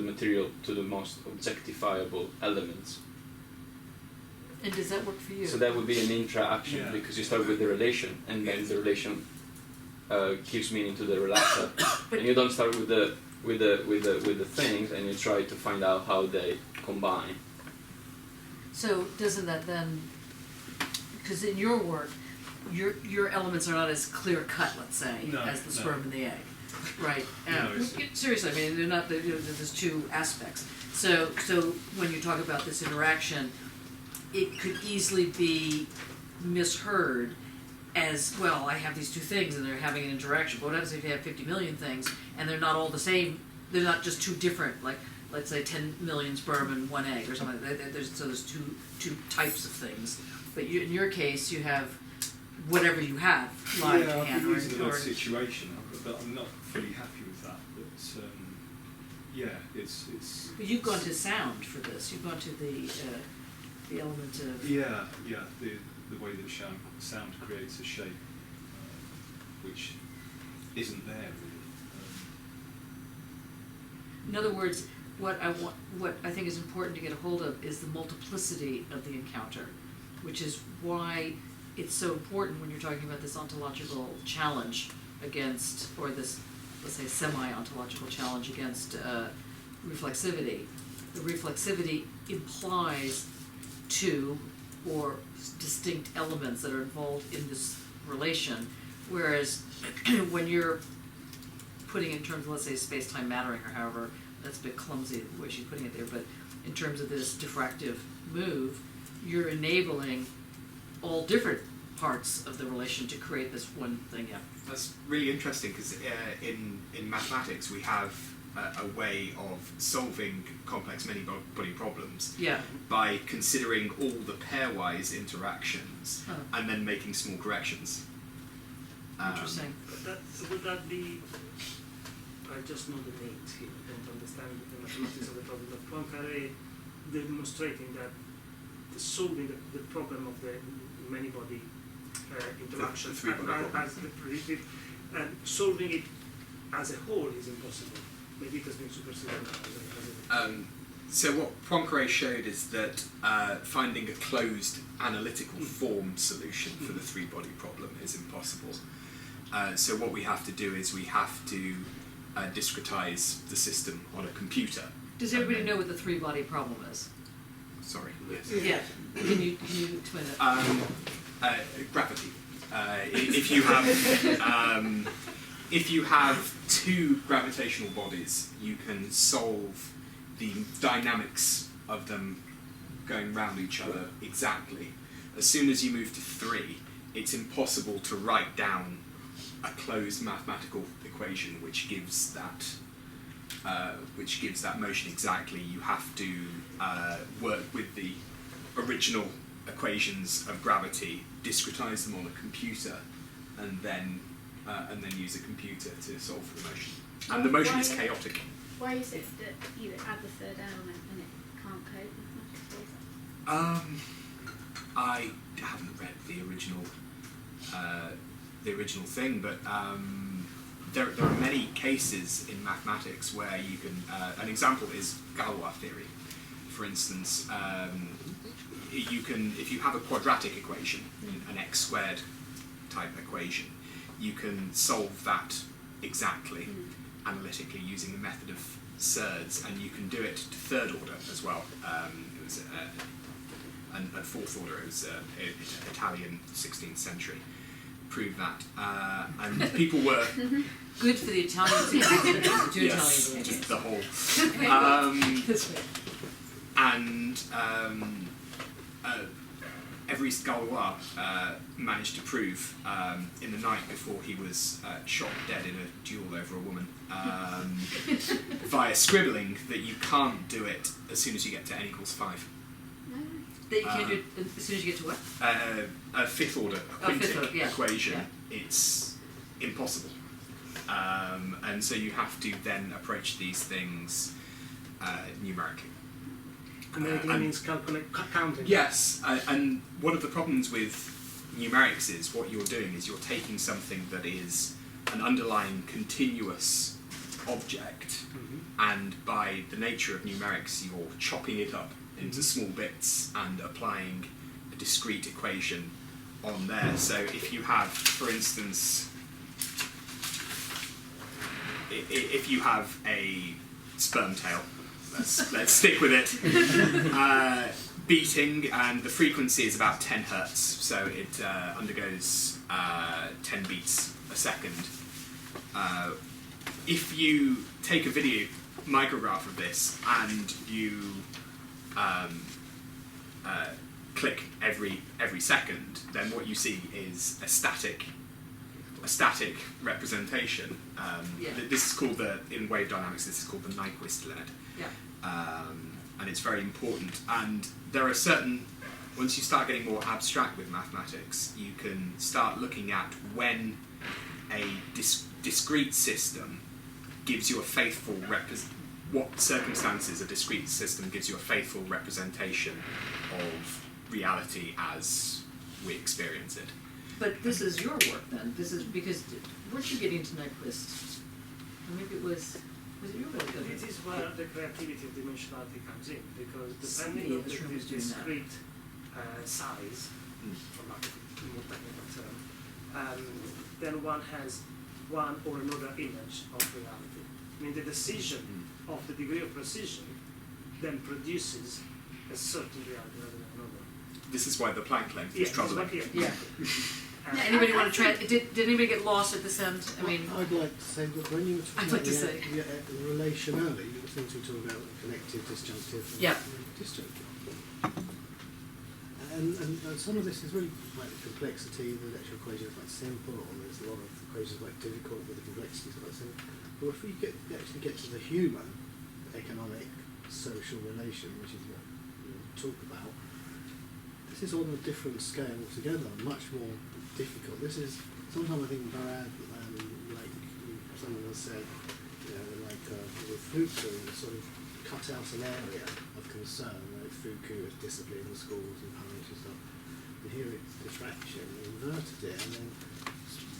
material, to the most objectifiable elements. And does that work for you? So that would be an interaction, because you start with the relation, and then the relation gives meaning to the relaxer. And you don't start with the things, and you try to find out how they combine. So doesn't that then, because in your work, your elements are not as clear cut, let's say, as the sperm and the egg, right? Seriously, I mean, they're not. There's two aspects. So when you talk about this interaction, it could easily be misheard as well. I have these two things and they're having an interaction. But what happens if you have 50 million things and they're not all the same? They're not just two different, like let's say 10 million sperm and 1 egg or something. There's two types of things. But in your case, you have whatever you have lying to hand. Yeah, it's an odd situation, but I'm not fully happy with that. But yeah, it's. But you've gone to sound for this. You've gone to the element of. Yeah, the way that sound creates a shape, which isn't there really. In other words, what I think is important to get a hold of is the multiplicity of the encounter, which is why it's so important when you're talking about this ontological challenge against, or this, let's say, semi-ontological challenge against reflexivity. The reflexivity implies two or distinct elements that are involved in this relation, whereas when you're putting it in terms of, let's say, space-time mattering, or however, that's a bit clumsy the way she's putting it there, but in terms of this diffractive move, you're enabling all different parts of the relation to create this one thing. Yeah, that's really interesting because in mathematics we have a way of solving complex many-body problems by considering all the pairwise interactions and then making small corrections. Interesting. Would that be? I just know the names here. I don't understand the mathematics of the problem. But Poincaré demonstrating that solving the problem of the many-body interaction and solving it as a whole is impossible. Maybe it has been superseded now. So what Poincaré showed is that finding a closed analytical form solution for the three-body problem is impossible. So what we have to do is we have to discretize the system on a computer. Does everybody know what the three-body problem is? Sorry. Yes. Yeah. Can you explain that? Gravity. If you have two gravitational bodies, you can solve the dynamics of them going round each other exactly. As soon as you move to three, it's impossible to write down a closed mathematical equation which gives that motion exactly. You have to work with the original equations of gravity, discretize them on a computer, and then use a computer to solve for the motion. And the motion is chaotic. Why is it that you add the third element and it can't cope mathematically? I haven't read the original thing, but there are many cases in mathematics where you can. An example is Galois theory, for instance. You can, if you have a quadratic equation, an x squared type equation, you can solve that exactly analytically using the method of surds, and you can do it to third order as well. It was and at fourth order, it was Italian 16th century. Proved that, and people were good for the Italians. Yes, just the whole. And every Galois managed to prove in the night before he was shot dead in a duel over a woman via scribbling that you can't do it as soon as you get to n equals 5. That you can't do it as soon as you get to what? A fifth order, a quintic equation. It's impossible. And so you have to then approach these things numerically. Numerically means counting. Yes, and one of the problems with numerics is what you're doing is you're taking something that is an underlying continuous object, and by the nature of numerics you're chopping it up into small bits and applying a discrete equation on there. So if you have, for instance, if you have a sperm tail, let's stick with it, beating, and the frequency is about 10 hertz, so it undergoes 10 beats a second. If you take a video micrograph of this and you click every second, then what you see is a static representation. This is called in wave dynamics. This is called the Nyquist LED. And it's very important. And there are certain, once you start getting more abstract with mathematics, you can start looking at when a discrete system gives you a faithful what circumstances a discrete system gives you a faithful representation of reality as we experience it. But this is your work then. This is because weren't you getting to Nyquist? Or maybe it was it your work? It is where the creativity of dimensionality comes in, because depending on the discrete size, for lack of a more technical term, then one has one or another image of reality. I mean, the decision of the degree of precision then produces a certain reality rather than another. This is why the Planck length is troubling. Anybody want to try? Did anybody get lost at this end? I mean, I'd like to say that when you were talking about the relation earlier, you were talking about connective, disjunctive, and disjunctive. And some of this is really quite complexity. The electrical equation is quite simple, or there's a lot of equations quite difficult, but the complexity is quite simple. But if we actually get to the human, economic, social relation, which is what we talk about, this is on a different scale altogether, much more difficult. This is, sometimes I think Barad, like someone has said, with Fuku, sort of cut out an area of concern, like Fuku is discipline in schools and punish and stuff. And here it's diffraction, inverted it, and then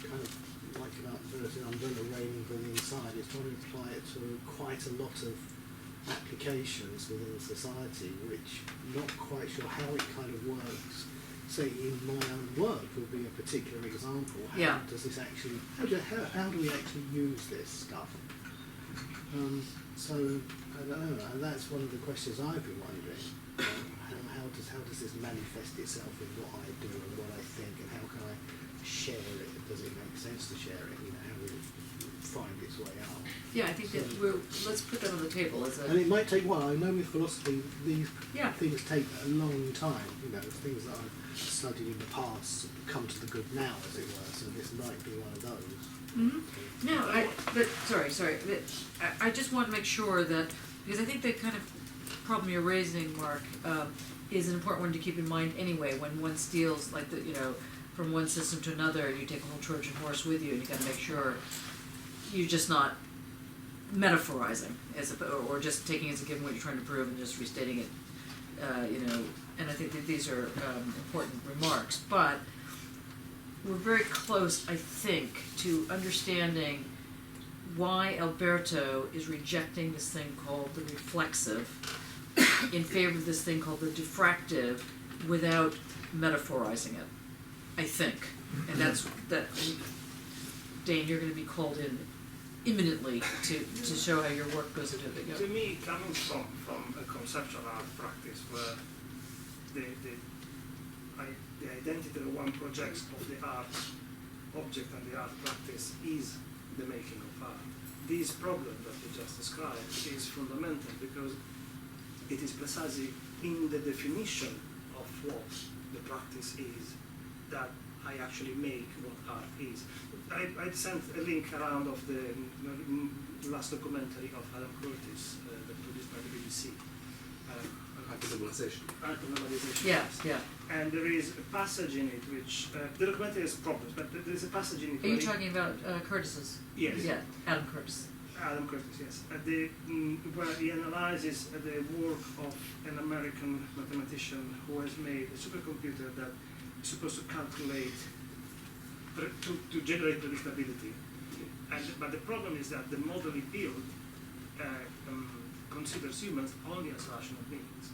kind of like an inverted umbrella raining from the inside. It's trying to apply it to quite a lot of applications within society, which I'm not quite sure how it kind of works. Say in my own work would be a particular example. How does this actually? How do we actually use this stuff? So I don't know. And that's one of the questions I've been wondering. How does this manifest itself in what I do and what I think, and how can I share it? Does it make sense to share it? How will it find its way out? Yeah, I think that let's put that on the table as a. And it might take a while. I know with philosophy these things take a long time. Things that I've studied in the past come to the good now, as it were. So this might be one of those. Mm-hmm. No, I just want to make sure that, because I think the kind of problem you're raising, Mark, is an important one to keep in mind anyway. When one steals, from one system to another, and you take a whole Trojan horse with you, and you got to make sure you're just not metaphorizing, or just taking as a given what you're trying to prove and just restating it, And I think that these are important remarks, but we're very close, I think, to understanding why Alberto is rejecting this thing called the reflexive in favor of this thing called the diffractive without metaphorizing it, I think. And that's that. Dane, you're going to be called in imminently to show how your work goes into it. To me, coming from a conceptual art practice where the identity that one projects of the art object and the art practice is the making of art. This problem that you just described is fundamental because it is precisely in the definition of what the practice is that I actually make what art is. I sent a link around of the last documentary of Adam Curtis that produced by the BBC. Anti-normalization. Anti-normalization. Yeah. And there is a passage in it which the documentary has problems, but there is a passage in it. Are you talking about Curtis's? Yes. Yeah, Adam Curtis. Adam Curtis, yes. Where he analyzes the work of an American mathematician who has made a supercomputer that is supposed to calculate, to generate predictability. But the problem is that the model he built considers humans only as rational beings.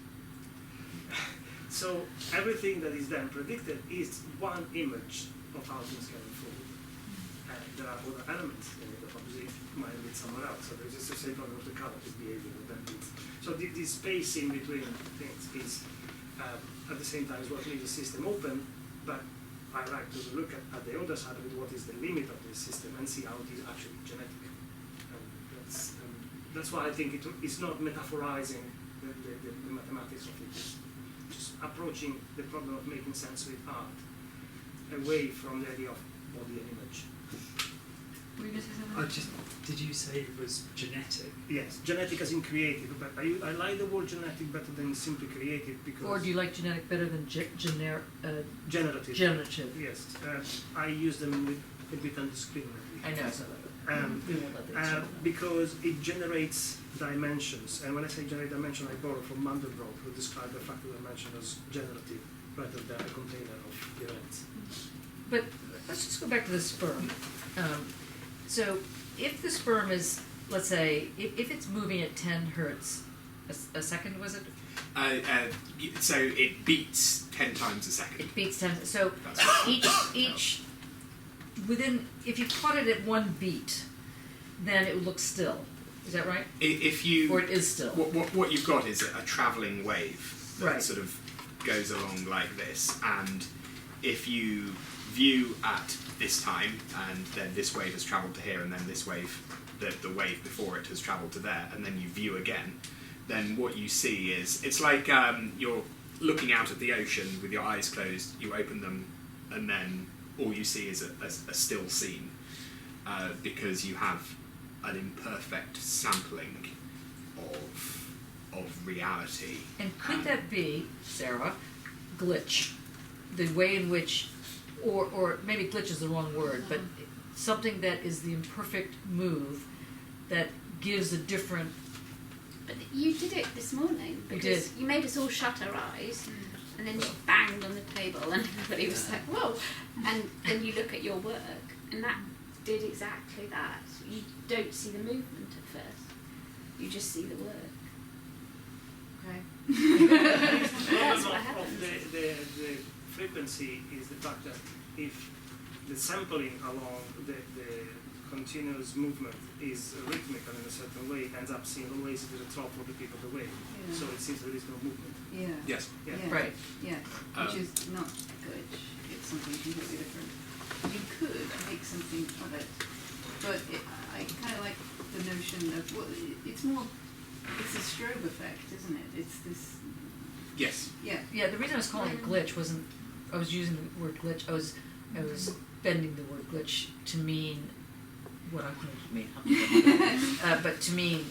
So everything that is then predicted is one image of how things can unfold. There are other elements in it that obviously might lead somewhere else. So there's just the same problem with the collective behavior that leads. So this space in between things is at the same time is what leaves the system open, but I like to look at the other side of it, what is the limit of this system, and see how it is actually genetic. That's why I think it's not metaphorizing the mathematics of it, just approaching the problem of making sense with art away from the idea of body and image. Were you going to say something? Did you say it was genetic? Yes, genetic as in creative, but I like the word genetic better than simply creative because... Or do you like genetic better than generative? Generative. Yes, I use them with a bit indiscriminately. I know. We won't let that because it generates dimensions, and when I say generate dimension, I borrow from Mandelbrot, who described the factor dimension as generative rather than a container of events. But let's just go back to the sperm. So if the sperm is, let's say, if it's moving at 10 hertz a second, was it? So it beats 10 times a second. It beats 10. So each within, if you caught it at one beat, then it would look still. Is that right? If you, or it is still. What you've got is a travelling wave that right. sort of goes along like this, and if you view at this time, and then this wave has travelled to here, and then this wave, the wave before it has travelled to there, and then you view again, then what you see is, it's like you're looking out at the ocean with your eyes closed, you open them, and then all you see is a still scene, because you have an imperfect sampling of reality. And could that be, Sarah, glitch? The way in which, or maybe glitch is the wrong word, but something that is the imperfect move that gives a different... But you did it this morning, because you made us all shut our eyes, and then you banged on the table, and everybody was like, whoa! And then you look at your work, and that did exactly that. You don't see the movement at first, you just see the work. Okay. That's what happens. The frequency is the fact that if the sampling along the continuous movement is rhythmical in a certain way, it ends up seeing always at the top of the peak of the wave. Yeah. So it seems there is no movement. Yeah. Yes. Yeah. Right. Yeah. Which is not glitch. It's something completely different. You could make something of it, but I kind of like the notion of it's more. It's a strobe effect, isn't it? It's this. Yes. Yeah. Yeah. The reason I was calling it glitch wasn't. I was using the word glitch. I was bending the word glitch to mean what I wanted it to mean. But to mean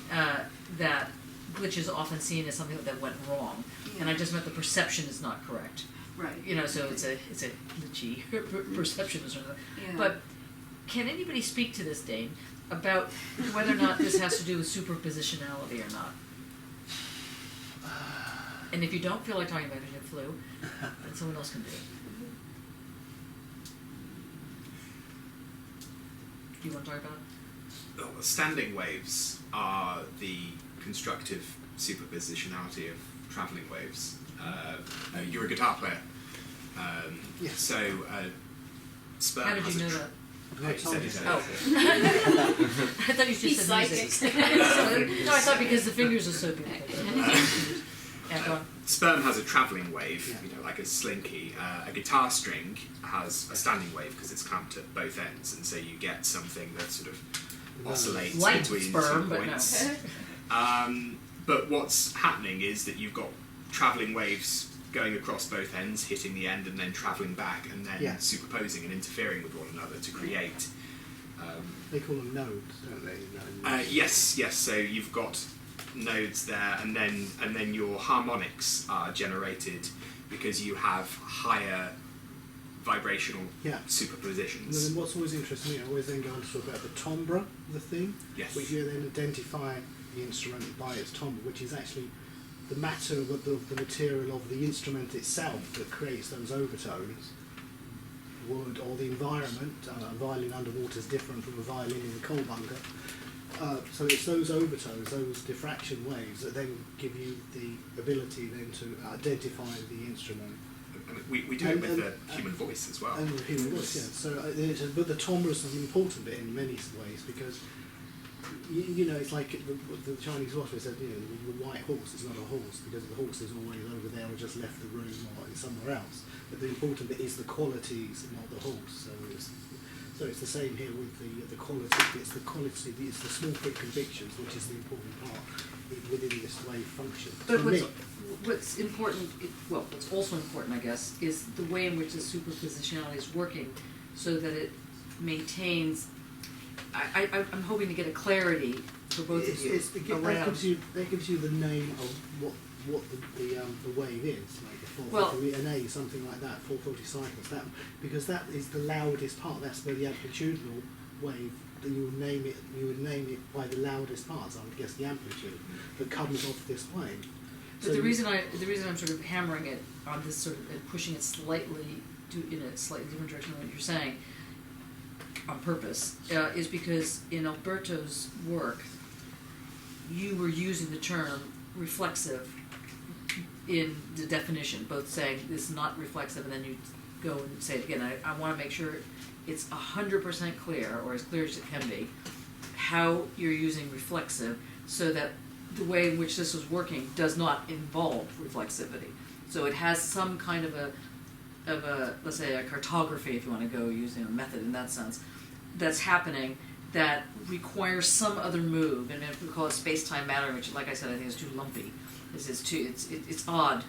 that glitch is often seen as something that went wrong, and I just meant the perception is not correct. Right. You know, so it's a glitchy perception or something. Yeah. But can anybody speak to this, Dane, about whether or not this has to do with superpositionality or not? And if you don't feel like talking about vision flu, then someone else can do it. Do you want to talk about it? Well, standing waves are the constructive superpositionality of travelling waves. You're a guitar player. Yes. So, sperm How did has you a know that? Oh, he said he said Oh. I thought you just said music. No, I thought because the fingers are so beautiful. Yeah, go on. Sperm has a travelling wave, you know, like a slinky. A guitar string has a standing wave because it's clamped at both ends, and so you get something that sort of oscillates Like between sperm, 2 but points. no. But what's happening is that you've got travelling waves going across both ends, hitting the end, and then travelling back, and then superposing and interfering with one another to create. They call them nodes, don't they? Yes. So you've got nodes there, and then your harmonics are generated because you have higher vibrational superpositions. And then what's always interesting to me, I always then go on to talk about the timbre of the thing, which you then identify the instrument by its timbre, which is actually the matter of the material of the instrument itself that creates those overtones. Wood or the environment, a violin underwater is different from a violin in a coal bunker. So it's those overtones, those diffraction waves that then give you the ability then to identify the instrument. We do it with the human voice as well. And the human voice, yeah. So, but the timbre is an important bit in many ways because, you know, it's like the Chinese philosopher said, you know, the white horse is not a horse because the horse is always over there or just left the room or somewhere else. But the important bit is the qualities, not the horse. So it's the same here with the quality. It's the quality. It's the small quick convictions which is the important part within this wave function. But what's important, what's also important, I guess, is the way in which the superpositionality is working, so that it maintains. I'm hoping to get a clarity for both of you around. That gives you the name of what the wave is, like the 440 an A, something like that, 440 cycles. That because that is the loudest part. That's where the amplitudinal wave. You would name it by the loudest parts. I would guess the amplitude that comes off this wave. But the reason I'm sort of hammering it on this sort of and pushing it slightly in a slightly different direction than what you're saying on purpose is because in Alberto's work you were using the term reflexive in the definition, both saying this is not reflexive and then you go and say it again. I want to make sure it's 100% clear, or as clear as it can be, how you're using reflexive so that the way in which this was working does not involve reflexivity. So it has some kind of a let's say a cartography, if you want to go using a method in that sense, that's happening that requires some other move. And if we call it space-time matter, which, like I said, I think is too lumpy. It's odd.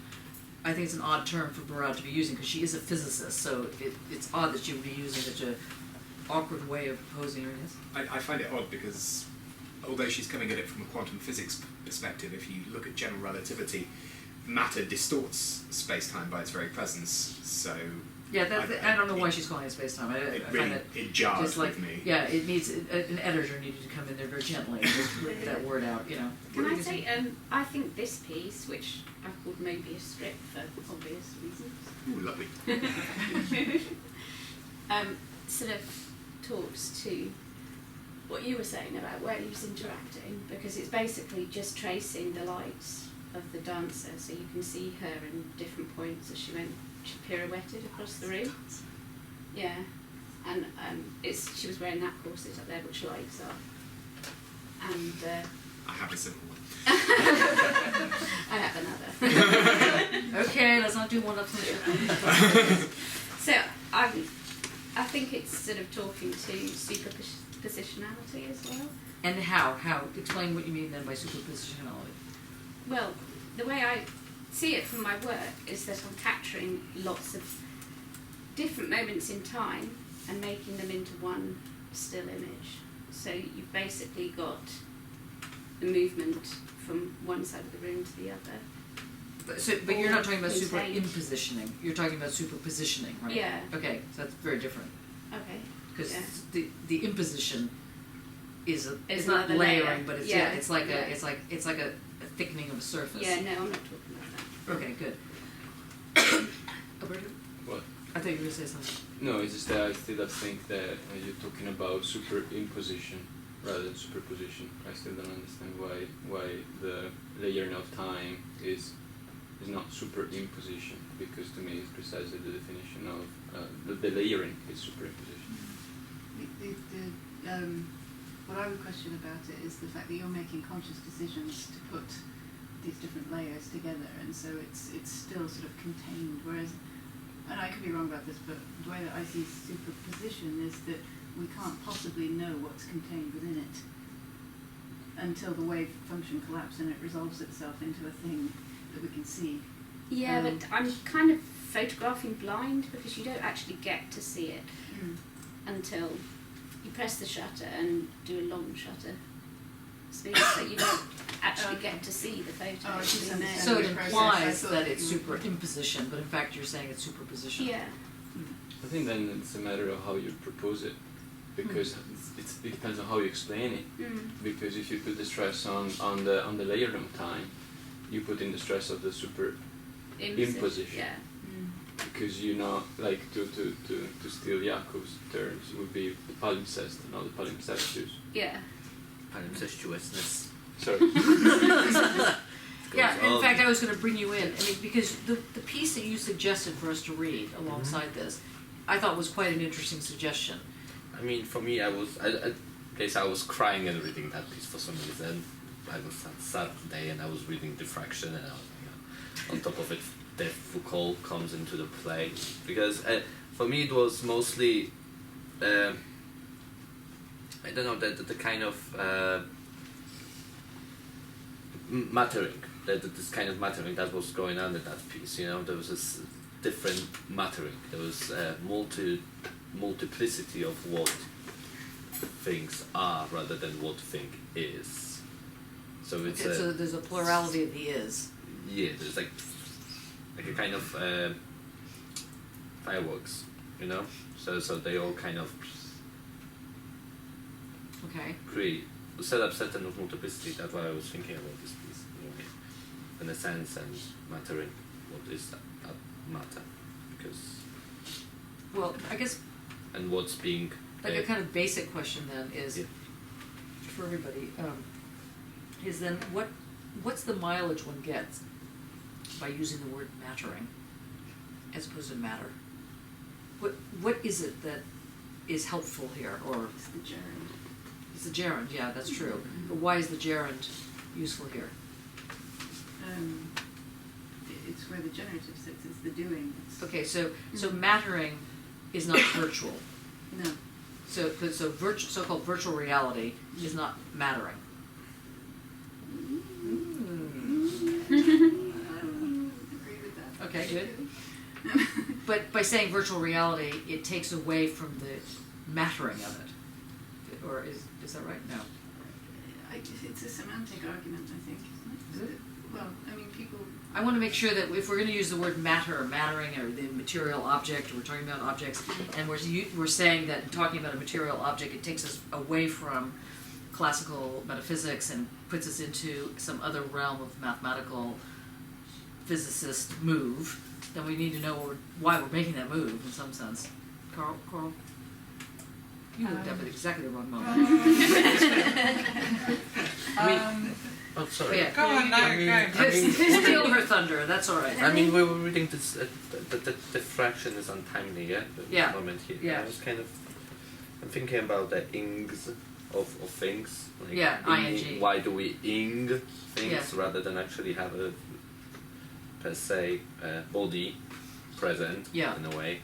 I think it's an odd term for Barad to be using because she is a physicist, so it's odd that she would be using such an awkward way of proposing it. I find it odd because although she's coming at it from a quantum physics perspective, if you look at general relativity, matter distorts space-time by its very presence. So yeah, I don't know why she's calling it space-time. I find it jars like, with me. Yeah, it needs an editor needed to come in there very gently and just rip that word out. You know. Can I say? I think this piece, which I've called Mobius strip for obvious reasons. Ooh, lovely. Sort of talks to what you were saying about where he was interacting, because it's basically just tracing the lights of the dancer, so you can see her in different points as she pirouetted across the room. Yeah, and she was wearing that corset up there, which lights are. And I have a simple one. I have another. Okay, let's not do one up. So I think it's sort of talking to superpositionality as well. And how? How? Explain what you mean then by superpositionality. Well, the way I see it from my work is that I'm capturing lots of different moments in time and making them into one still image. So you've basically got the movement from one side of the room to the other. But you're not talking about superimpositioning. You're talking about superpositioning, right? Yeah. Okay, so that's very different. Okay. Because yeah. the imposition is it's not layering, but it's yeah. It's like a thickening of a surface. Yeah. No, I'm not talking about that. Okay, good. Alberto? What? I thought you were going to say something. No, it's just that I still think that you're talking about superimposition rather than superposition. I still don't understand why the layering of time is not superimposition, because to me it's precisely the definition of the layering is superimposition. What I would question about it is the fact that you're making conscious decisions to put these different layers together, and so it's still sort of contained, whereas, and I could be wrong about this, but the way that I see superposition is that we can't possibly know what's contained within it until the wave function collapses and it resolves itself into a thing that we can see. Yeah, but I'm kind of photographing blind, because you don't actually get to see it until you press the shutter and do a long shutter speed, so you don't actually get to see the photo. So it implies that it's superimposition, but in fact you're saying it's superposition. Yeah. I think then it's a matter of how you propose it, because it depends on how you explain it. Because if you put the stress on the layering of time, you put in the stress of the superimposition. Yeah. Because you know, like to steal Yakov's terms, would be the palimpsest, not the palimpsestus. Yeah. Palimpsestuousness. Sorry. Yeah, in fact, I was going to bring you in. I mean, because the piece that you suggested for us to read alongside this, I thought was quite an interesting suggestion. I mean, for me, I guess I was crying and reading that piece for some reason. I was on Saturday and I was reading Diffraction, and I was, on top of it, Foucault comes into the play, because for me it was mostly I don't know, the kind of mattering this kind of mattering that was going on in that piece. You know, there was this different mattering. There was multiplicity of what things are rather than what thing is. So it's so there's a plurality of the is. Yeah, there's like a kind of fireworks, you know. So they all kind of create set up certain of multiplicity. That's why I was thinking about this piece, you know, in a sense, and mattering. What is that matter? Because I guess. And what's being a kind of basic question then is for everybody is then what's the mileage one gets by using the word mattering as opposed to matter? What is it that is helpful here, or It's the gerund. it's the gerund? Yeah, that's true. But why is the gerund useful here? It's where the generative sits. It's the doing. Okay, so mattering is not virtual. No. So-called virtual reality is not mattering. Agree with that. Okay, good. But by saying virtual reality, it takes away from the mattering of it. Or is that right? No. It's a semantic argument, I think, isn't it? Is it? Well, I mean, people... I want to make sure that if we're going to use the word matter or mattering or the material object, or we're talking about objects, and we're saying that in talking about a material object, it takes us away from classical metaphysics and puts us into some other realm of mathematical physicist move, then we need to know why we're making that move in some sense. Carl? You looked up at exactly the wrong moment. Oh, sorry. Yeah. Go on, go. Steal her thunder, that's alright. I mean, we were reading this, the fraction is untimely, yeah? Yeah. Moment here. Yeah. I was I'm thinking about the ings of things. Like ing. Why do we ing things Yeah. rather than actually have a, per se, body present in a way?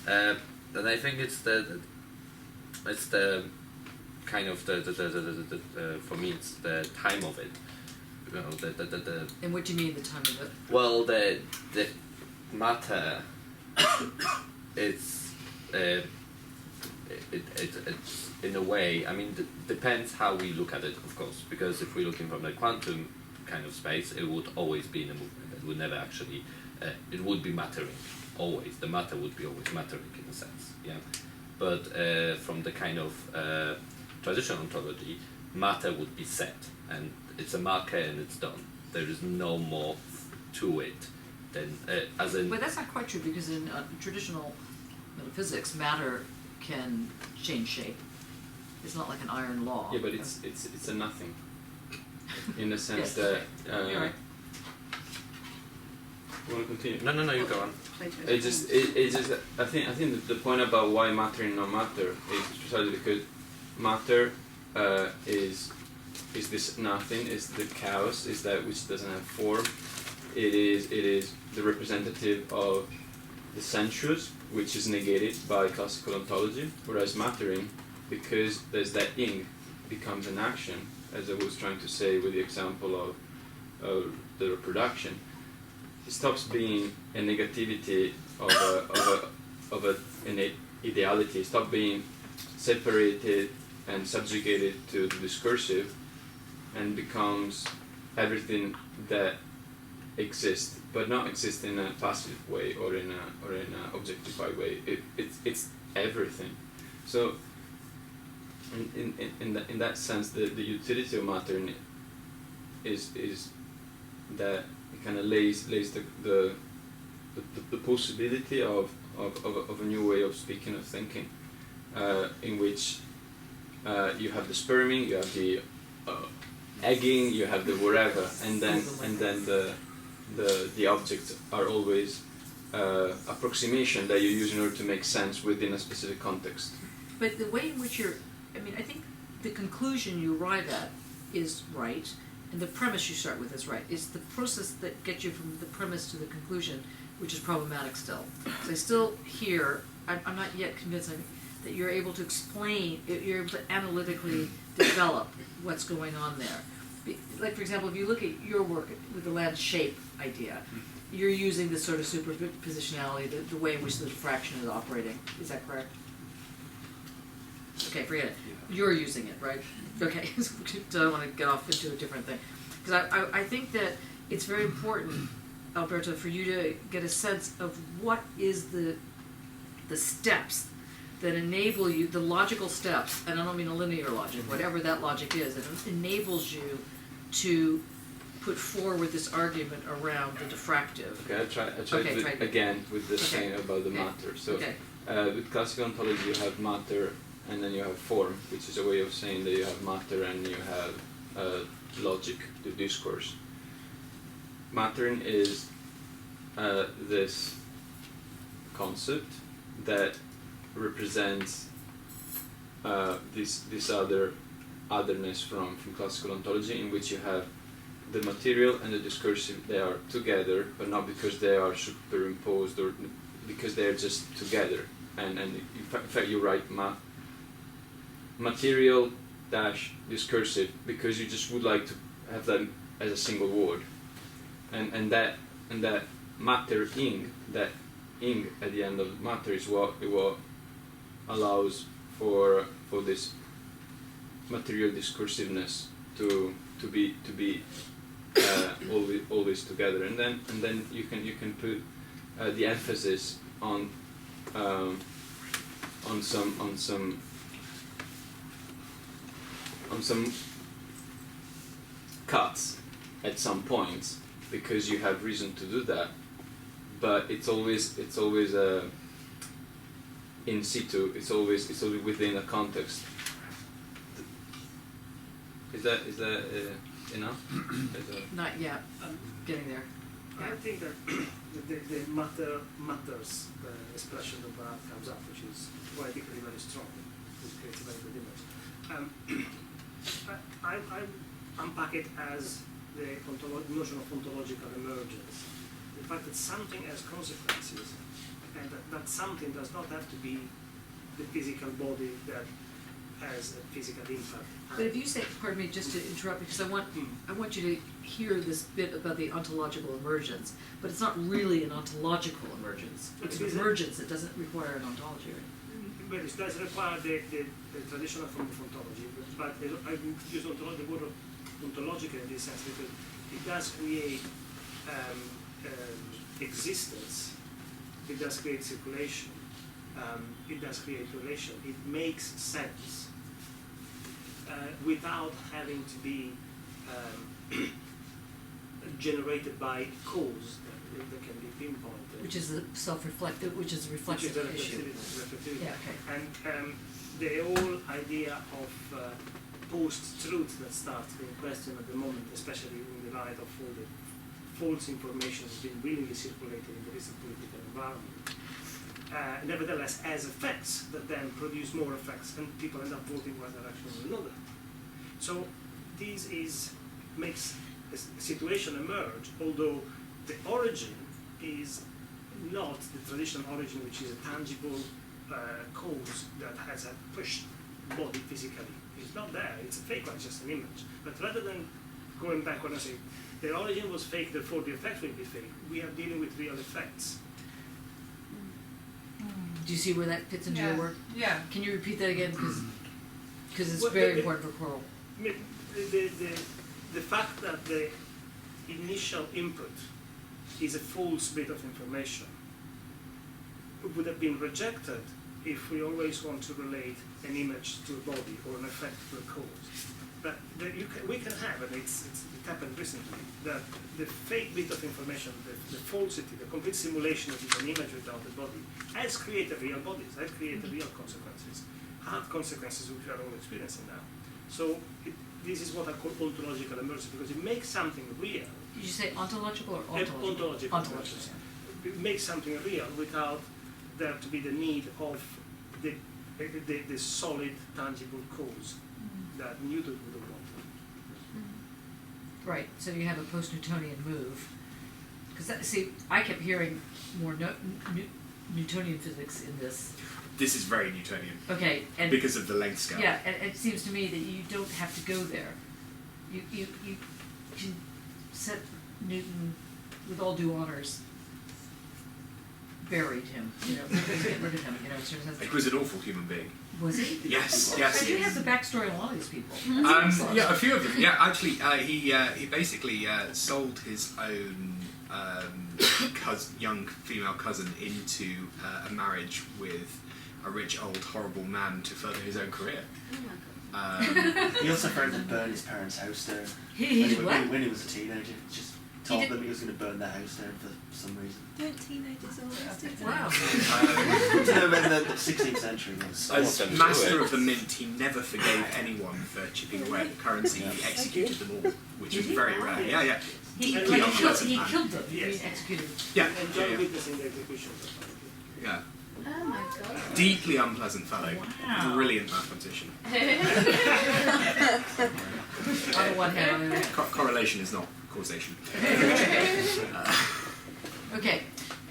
And I think it's the kind of the for me it's the time of it. You know, the And what do you mean the time of it? well, the matter, it's it's in a way. I mean, depends how we look at it, of course. Because if we're looking from the quantum kind of space, it would always be in a movement. It would never actually. It would be mattering always. The matter would be always mattering in a sense. Yeah. But from the kind of traditional ontology, matter would be set, and it's a marker and it's done. There is no more to it than as in. But that's not quite true, because in traditional metaphysics, matter can change shape. It's not like an iron law. Yeah, but it's a nothing. In the sense Yes. that. You're right. You want to continue? No, you go on. It's just I think the point about why matter and no matter is precisely because matter is this nothing, is the chaos, is that which doesn't have form. It is the representative of the sensuous, which is negated by classical ontology, whereas mattering, because there's that ing, becomes an action, as I was trying to say with the example of the reproduction. It stops being a negativity of an ideality. It stops being separated and subjugated to the discursive, and becomes everything that exists, but not exists in a passive way or in a objectified way. It's everything. So in that sense, the utility of matter is that it kind of lays the possibility of a new way of speaking, of thinking, in which you have the sperming, you have the egging, you have the whatever, and then the objects are always approximation that you use in order to make sense within a specific context. But the way in which I think the conclusion you arrive at is right, and the premise you start with is right. It's the process that gets you from the premise to the conclusion, which is problematic still. So I still hear, I'm not yet convinced that you're able to explain, you're able to analytically develop what's going on there. like for example, if you look at your work with the land shape idea, you're using this sort of superpositionality, the way in which the diffraction is operating. Is that correct? Okay, forget it. You're using it, right? Okay, so I don't want to get off into a different thing. Because I think that it's very important, Alberto, for you to get a sense of what is the steps that enable you, the logical steps, and I don't mean a linear logic, whatever that logic is, it enables you to put forward this argument around the diffractive. Okay, I try again with the thing about the matter. So with classical ontology you have matter and then you have form, which is a way of saying that you have matter and you have logic, the discourse. Mattering is this concept that represents this otherness from classical ontology, in which you have the material and the discursive. They are together, but not because they are superimposed or because they are just together. And in fact you write material dash discursive because you just would like to have them as a single word. And that matter ing, that ing at the end of matter is what allows for this material discursiveness to be always together, and then you can put the emphasis on some cuts at some points because you have reason to do that, but it's always in situ. It's always within a context. Is that enough? Not yet. I'm getting there. I think that the matters expression that Barad comes up, which is poetically very strong, which creates a very good image. I unpack it as the notion of ontological emergence. The fact that something has consequences, and that something does not have to be the physical body that has a physical impact. But if you say, pardon me, just to interrupt, because I want you to hear this bit about the ontological emergence, but it's not really an ontological emergence. It's an emergence. It doesn't require an ontology, right? Well, it does require the traditional form of ontology, but I use the word ontological in this sense because it does create existence, it does create circulation, it does create relation, it makes sense without having to be generated by cause that can be pinpointed. Which is the self-reflective, which is a reflexive issue. Yeah, okay. And the whole idea of post-truth that starts being questioned at the moment, especially in the light of all the false information that's been willingly circulated in the recent political environment, nevertheless has effects that then produce more effects, and people end up voting one direction or another. So this makes a situation emerge, although the origin is not the traditional origin, which is a tangible cause that has a pushed body physically. It's not there, it's a fake one, it's just an image. But rather than going back when I say the origin was fake, therefore the effect will be fake, we are dealing with real effects. Do you see where that fits into your work? Yeah. Can you repeat that again? Because it's very important for Coral. The fact that the initial input is a false bit of information would have been rejected if we always want to relate an image to a body or an effect to a cause. But we can have, and it happened recently, that the fake bit of information, the falsity, the complete simulation of an image without the body, has created real bodies, has created real consequences, hard consequences which we are all experiencing now. So this is what I call ontological emergence, because it makes something real. Did you say ontological or ontological? Ontological emergence. It makes something real without there to be the need of the solid, tangible cause that Newton would have wanted. Right, so you have a post-Newtonian move. Because see, I kept hearing more Newtonian physics in this. This is very Newtonian. Okay, and because of the length scale. Yeah, and it seems to me that you don't have to go there. you can set Newton with all due honors. Buried him, get rid of him, in a certain sense. He was an awful human being. Was he? Yes. I do have the backstory on a lot of these people. Yeah, a few of them. Yeah, actually, he basically sold his own young female cousin into a marriage with a rich, old, horrible man to further his own career. Oh my God. He also threatened to burn his parents' house down when he was a teenager. Just told them he was going to burn their house down for some reason. Don't teenagers always do that? Wow. In the 16th century. As master of the mint, he never forgave anyone for chipping away at the currency. He executed them all, which is very rare. Yeah. He Deeply unpleasant killed man. them. He executed them. Yeah. And John witnessing the execution. Yeah. Oh my God. Deeply unpleasant fellow. Wow. Brilliant mathematician. On the one hand, on the other hand. Correlation is not causation. Okay,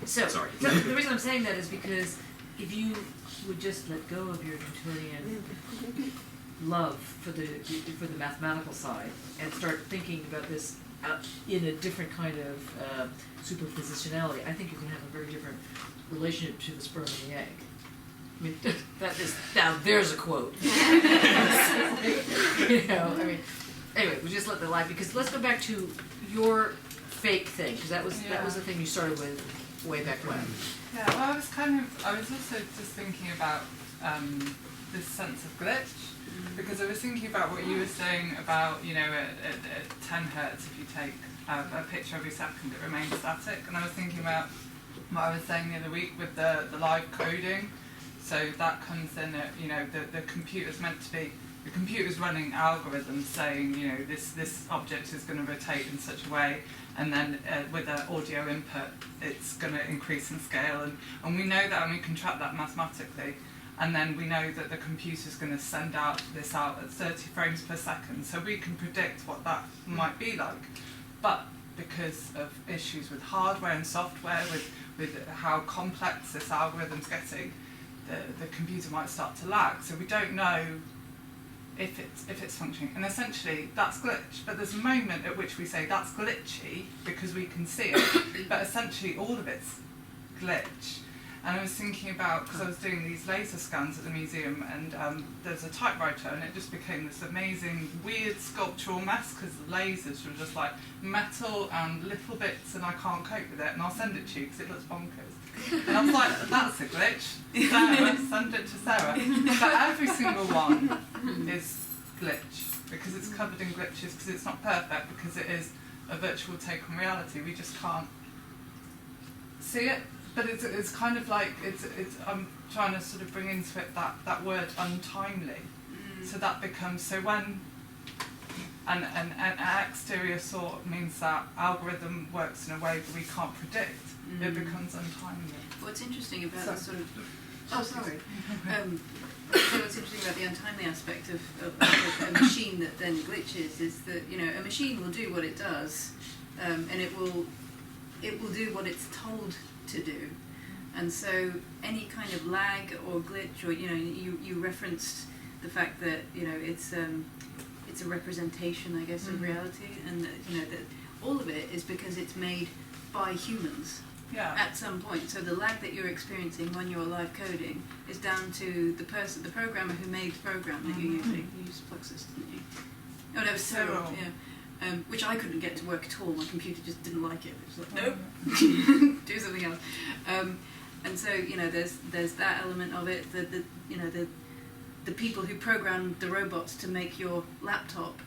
so Sorry. the reason I'm saying that is because if you would just let go of your Newtonian love for the mathematical side and start thinking about this in a different kind of superpositionality, I think you can have a very different relationship to the sperm and the egg. I mean, that is, now there's a quote. Anyway, we just let that lie, because let's go back to your fake thing, because that was the thing you started with way back when. Yeah, well, I was also just thinking about this sense of glitch, because I was thinking about what you were saying about, at 10 hertz, if you take a picture every second, it remains static, and I was thinking about what I was saying the other week with the live coding. So that comes in at, the computer's meant to be, the computer's running algorithms saying, this object is going to rotate in such a way, and then with an audio input, it's going to increase in scale, and we know that, and we can track that mathematically, and then we know that the computer's going to send this out at 30 frames per second, so we can predict what that might be like. But because of issues with hardware and software, with how complex this algorithm's getting, the computer might start to lag, so we don't know if it's functioning. And essentially, that's glitch. But there's a moment at which we say that's glitchy because we can see it, but essentially all of it's glitch. And I was thinking about, because I was doing these laser scans at the museum, and there's a typewriter, and it just became this amazing, weird sculptural mess, because the lasers were just like metal and little bits, and I can't cope with it, and I'll send it to you because it looks bonkers. And I was like, that's a glitch. Sarah, send it to Sarah. But every single one is glitch, because it's covered in glitches, because it's not perfect, because it is a virtual take on reality. We just can't see it. But it's kind of like, I'm trying to sort of bring into it that word untimely. So that becomes, so when an exterior sort means that algorithm works in a way that we can't predict, it becomes untimely. What's interesting about the sort of, so what's interesting about the untimely aspect of a machine that then glitches is that, a machine will do what it does, and it will do what it's told to do, and so any kind of lag or glitch, or you referenced the fact that it's a representation, I guess, of reality, and that all of it is because it's made by humans at some point. So the lag that you're experiencing when you're live coding is down to the programmer who made the program that you're using. You used Fluxus, didn't you? Oh no, Cyril. Yeah. Which I couldn't get to work at all. My computer just didn't like it. It was like, nope, do something else. And so there's that element of it. The people who programmed the robots to make your laptop.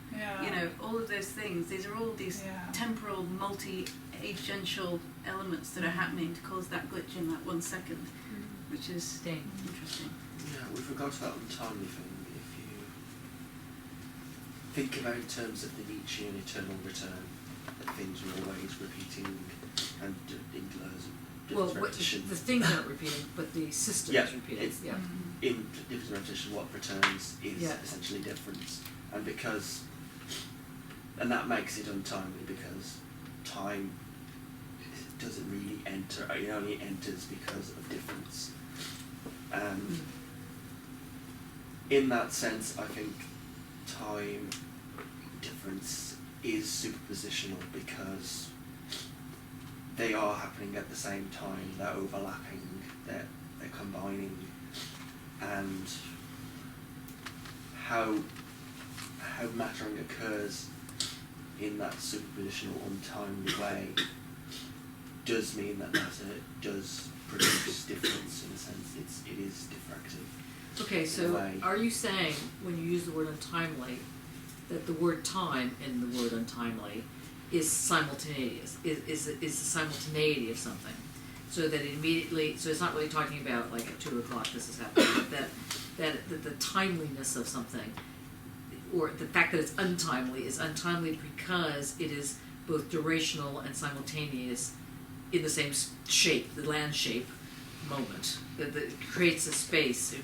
All of those things. These are all these temporal, multi-agential elements that are happening to cause that glitch in that 1 second, which is interesting. Yeah, with regard to that untimely thing, if you think about it in terms of the Nietzschean eternal return, that things are always repeating and in different repetition. The things aren't repeating, but the system is repeating. In different repetition, what returns is essentially difference, and that makes it untimely because time doesn't really enter. It only enters because of difference. In that sense, I think time difference is superpositional because they are happening at the same time, they're overlapping, they're combining, and how mattering occurs in that superpositional untimely way does mean that matter does produce difference in a sense. It is diffractive. Okay, in a so way. are you saying when you use the word untimely that the word time in the word untimely is simultaneous, is the simultaneity of something? So that it immediately, so it's not really talking about like at 2 o'clock this is happening, but that the timeliness of something, or the fact that it's untimely is untimely because it is both durational and simultaneous in the same shape, the land shape moment. That it creates a space, it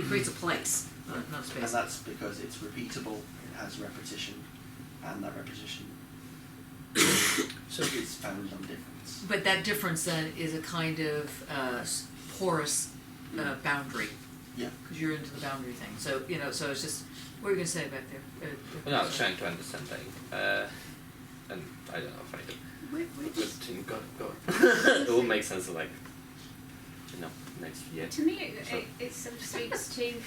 creates a place, not a space. And that's because it's repeatable, it has repetition, and that repetition so it's found on difference. But that difference then is a kind of porous boundary. Yeah. Because you're into the boundary thing. So, you know, so it's just, what are you going to say back there? Well, I was trying to understand and I don't know if I do. Go. It will make sense like, you know, next year. To me, it sort of speaks to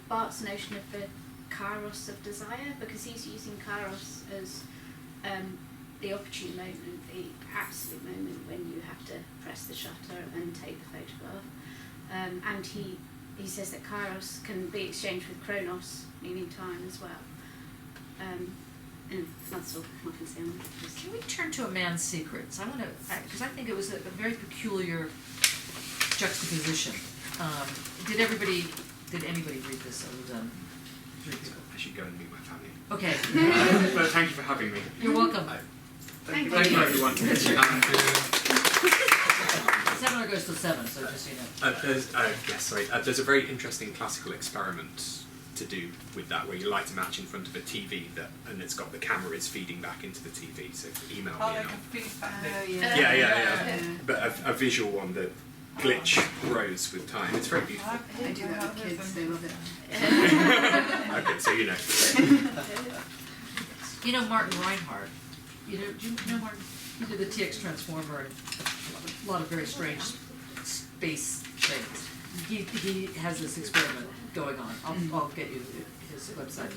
Bart's notion of the kairos of desire, because he's using kairos as the opportune moment, the absolute moment when you have to press the shutter and take the photograph. And he says that kairos can be exchanged with chronos, meaning time as well. And that's all I can say on this. Can we turn to A Man's Secrets? I want to, because I think it was a very peculiar juxtaposition. Did anybody read this other than three people? I should go and meet my family. Okay. But thank you for having me. You're welcome. Thank you everyone. 7 goes till 7, so just so you know. There's a very interesting classical experiment to do with that, where you light a match in front of a TV and it's got the camera is feeding back into the TV. So email me. Like a feedback loop. Yeah. But a visual one that glitch grows with time. It's very beautiful. I do that with kids, they love it. Okay, so you know. You know Martin Reinhardt. Do you know Martin? He did the TX Transformer and a lot of very strange space things. He has this experiment going on. I'll get you his website.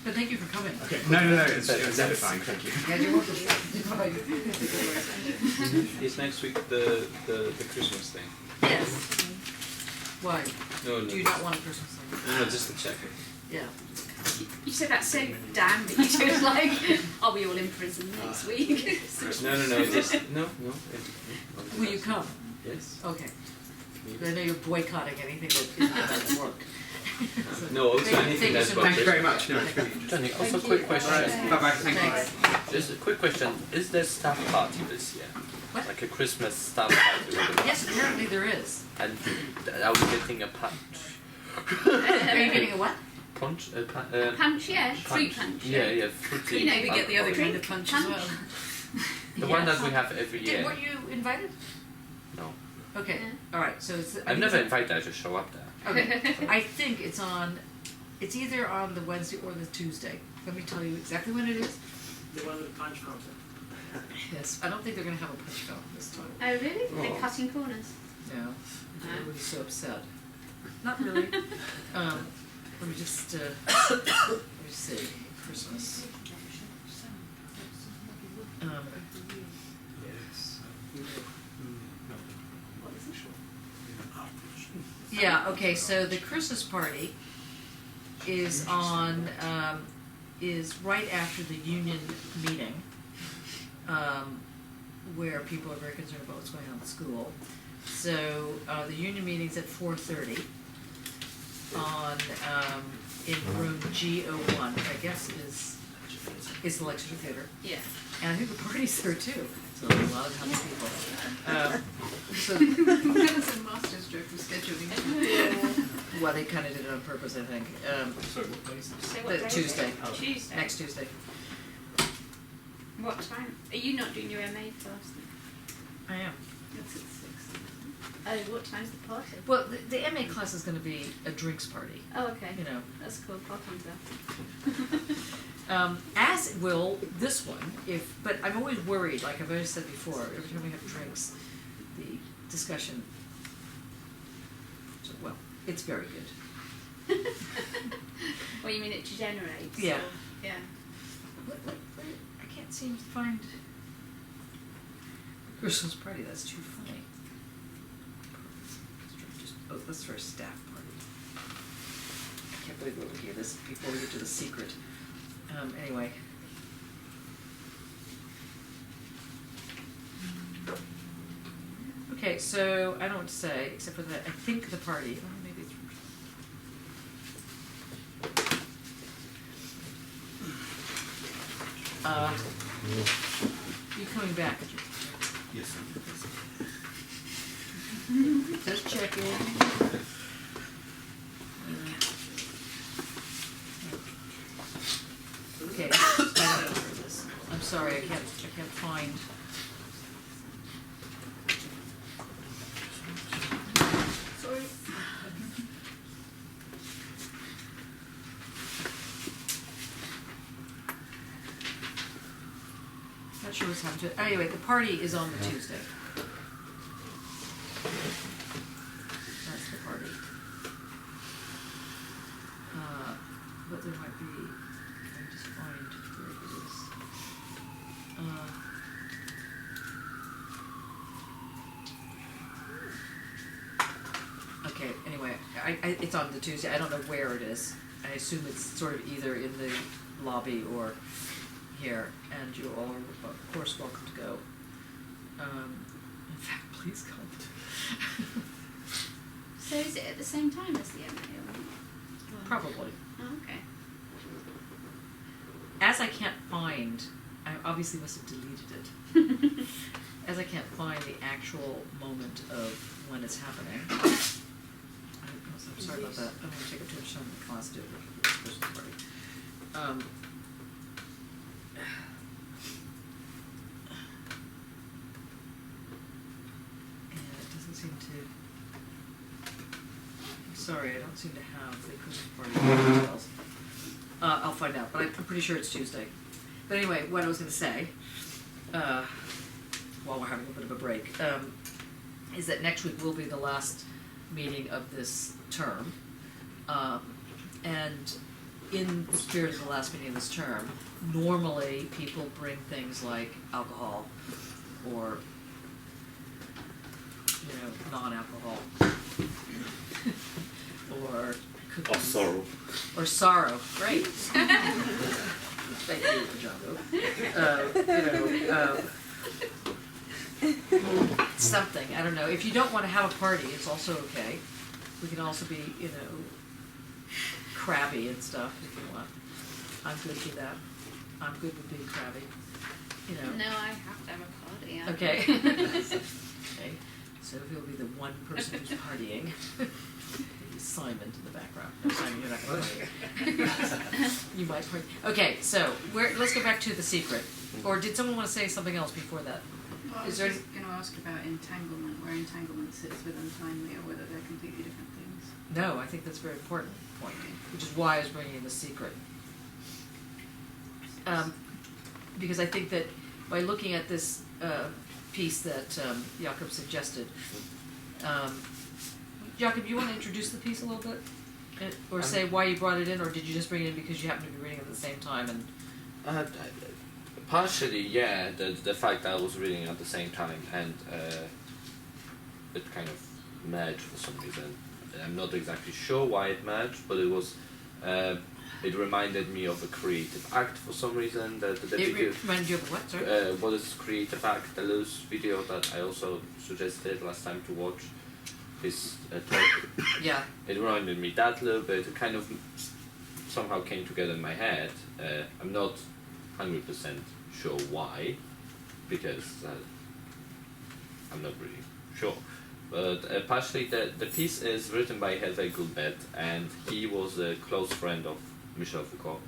But thank you for coming. Okay. No. It's edifying. Thank you. Yeah, you're welcome. Is next week the Christmas thing? Yes. Why? No. Do you not want a Christmas thing? No, just to check it. Yeah. You said that so damn that you just like, are we all in prison next week? No, just no. Will you come? Yes. Okay. I know you're boycotting anything that isn't about work. No, also anything that's about. Thank you very much. No, it's really Johnny, also a quick question. Bye. Thank you. Just a quick question. Is there staff party this year? What? Like a Christmas staff party with the Yes, apparently there is. And are we getting a punch? Are you getting a what? Punch? Punch, yeah. Fruit punch. Yeah, fruity. You know, we get the other alcohol. kind of punch as well. The one that we have every year. Weren't you invited? No. Okay. Yeah. All right. So it's. I'm never invited. I just show up there. Okay. I think it's either on the Wednesday or the Tuesday. Let me tell you exactly when it is. The one with the punch counter. Yes. I don't think they're going to have a punch out this time. Oh, really? They're Oh. cutting corners. No. Everybody's so upset. Not really. Let me just let me see. Christmas. Yes. Yeah, okay, so the Christmas party is on, is right after the union meeting, where people are very concerned about what's going on at school. So, the union meeting's at 4:30 on, in room G01, I guess is the lecture theater. Yeah. And I think the party's there too, so a lot of happy people. So That's a master's stroke of scheduling. well, they kind of did it on purpose, I think. Sorry, what day is it? So what day is Tuesday. it? Tuesday. Next Tuesday. What time? Are you not doing your MA class then? I am. It's at 6. Oh, what time's the party? Well, the MA class is going to be a drinks party. Oh, okay. You know. That's cool. I'll come to that. As will this one, but I'm always worried, like I've always said before, every time we have drinks, the discussion, so, well, it's very good. Well, you mean it degenerates? Yeah. Or, yeah. I can't seem to find Christmas party, that's too funny. Oh, that's for a staff party. I can't believe we're looking at this before we get to the secret. Anyway. Okay, so I don't know what to say, except for that I think the party, maybe it's you coming back? Yes. Just checking. Okay, I'm sorry, I can't find. Sorry. Not sure what's happened to it. Anyway, the party is on the Tuesday. That's the party. But there might be. Let me just find where it is. Okay. Anyway, it's on the Tuesday. I don't know where it is. I assume it's sort of either in the lobby or here, and you all are, of course, welcome to go. In fact, please come. So is it at the same time as the MA or not? Probably. Oh, okay. As I can't find, I obviously must have deleted it. As I can't find the actual moment of when it's happening. I'm sorry about that. I'm going to take up too much time in the class to do the Christmas party. And it doesn't seem to. I'm sorry, I don't seem to have the Christmas party details. I'll find out, but I'm pretty sure it's Tuesday. But anyway, what I was going to say, while we're having a bit of a break, is that next week will be the last meeting of this term. And in the spirit of the last meeting of this term, normally people bring things like alcohol or, non-alcohol or cookies. Or sorrow. Or sorrow. Great. Thank you, John. Something. I don't know. If you don't want to have a party, it's also okay. We can also be, crabby and stuff if you want. I'm good with that. I'm good with being crabby. No, I have to have a party. Okay. Okay. So he'll be the one person who's partying. Simon in the background. No, Simon, you're not going to party. You might party. Okay, so let's go back to the secret. Or did someone want to say something else before that? Well, I was just going to ask about entanglement, where entanglement sits with untimely, or whether they're completely different things. No, I think that's a very important point, which is why I was bringing in the secret. Because I think that by looking at this piece that Jakob suggested, Jakob, do you want to introduce the piece a little bit? Or say why you brought it in, or did you just bring it in because you happen to be reading it at the same time? And partially, yeah, the fact that I was reading at the same time, and it kind of merged for some reason. I'm not exactly sure why it merged, but it was. It reminded me of a creative act for some reason. The video. Reminded you of what? Sorry. What is creative act? The loose video that I also suggested last time to watch. His talk. Yeah. It reminded me that a little bit. It kind of somehow came together in my head. I'm not 100% sure why, because I'm not really sure. But partially the piece is written by Hervé Goulbet, and he was a close friend of Michel Foucault.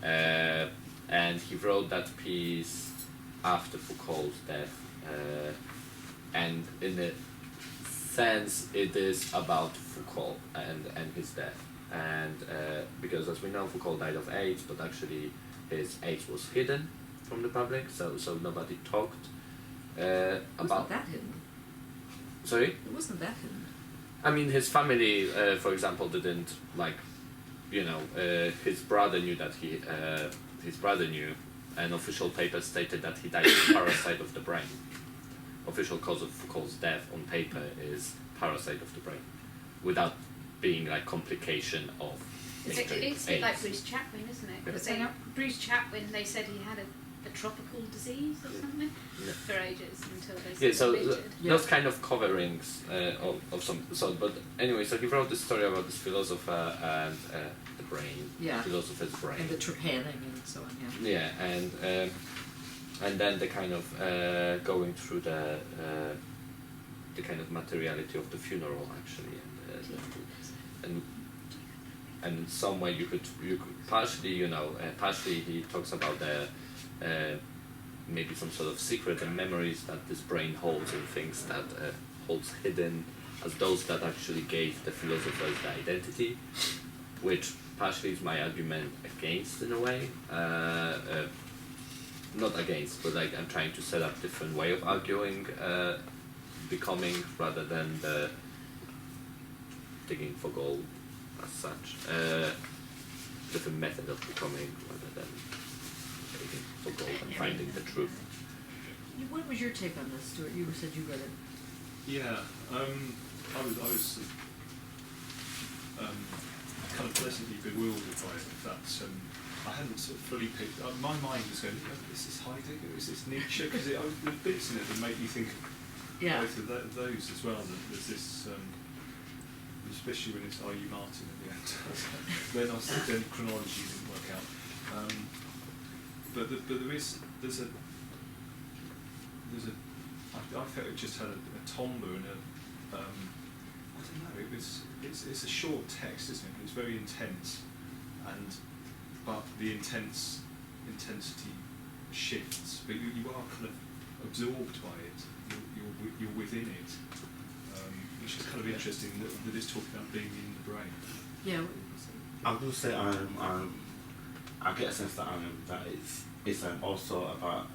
And he wrote that piece after Foucault's death. And in a sense, it is about Foucault and his death. and because as we know, Foucault died of AIDS, but actually his AIDS was hidden from the public, so nobody talked It wasn't about. that hidden. Sorry? It wasn't that hidden. I mean, his family, for example, didn't like, his brother knew that his brother knew, and official papers stated that he died of parasite of the brain. Official cause of Foucault's death on paper is parasite of the brain, without being like complication of It's a bit like Bruce Chatwin, isn't it? Because Bruce Chatwin, they said he had a tropical disease or something for ages until they admitted. Those kind of coverings of some sort. But anyway, so he wrote this story about this philosopher and the brain, philosopher's brain, and the trepanning and so on. Yeah, and then the kind of going through the kind of materiality of the funeral actually, and in some way you could partially partially he talks about the maybe some sort of secret and memories that this brain holds and things that holds hidden as those that actually gave the philosophers the identity, which partially is my argument against in a way. Not against, but like I'm trying to set up different way of arguing becoming rather than the digging for gold as such. Different method of becoming rather than digging for gold and finding the truth. What was your take on this, Stuart? You said you read it. Yeah, I was kind of pleasantly bewildered by it. That I hadn't sort of fully picked up. My mind was going, is this Heidegger? Is this Nietzsche? Because there's bits in it that make you think both of those as well. That there's this, especially when it's R.U. Martin at the end. Then chronology didn't work out. But there's a I felt it just had a timbre and I don't know. It's a short text, isn't it? It's very intense, but the intensity shifts. But you are kind of absorbed by it. You're within it, which is kind of interesting that it's talking about being in the brain. Yeah. I will say I get a sense that it's also about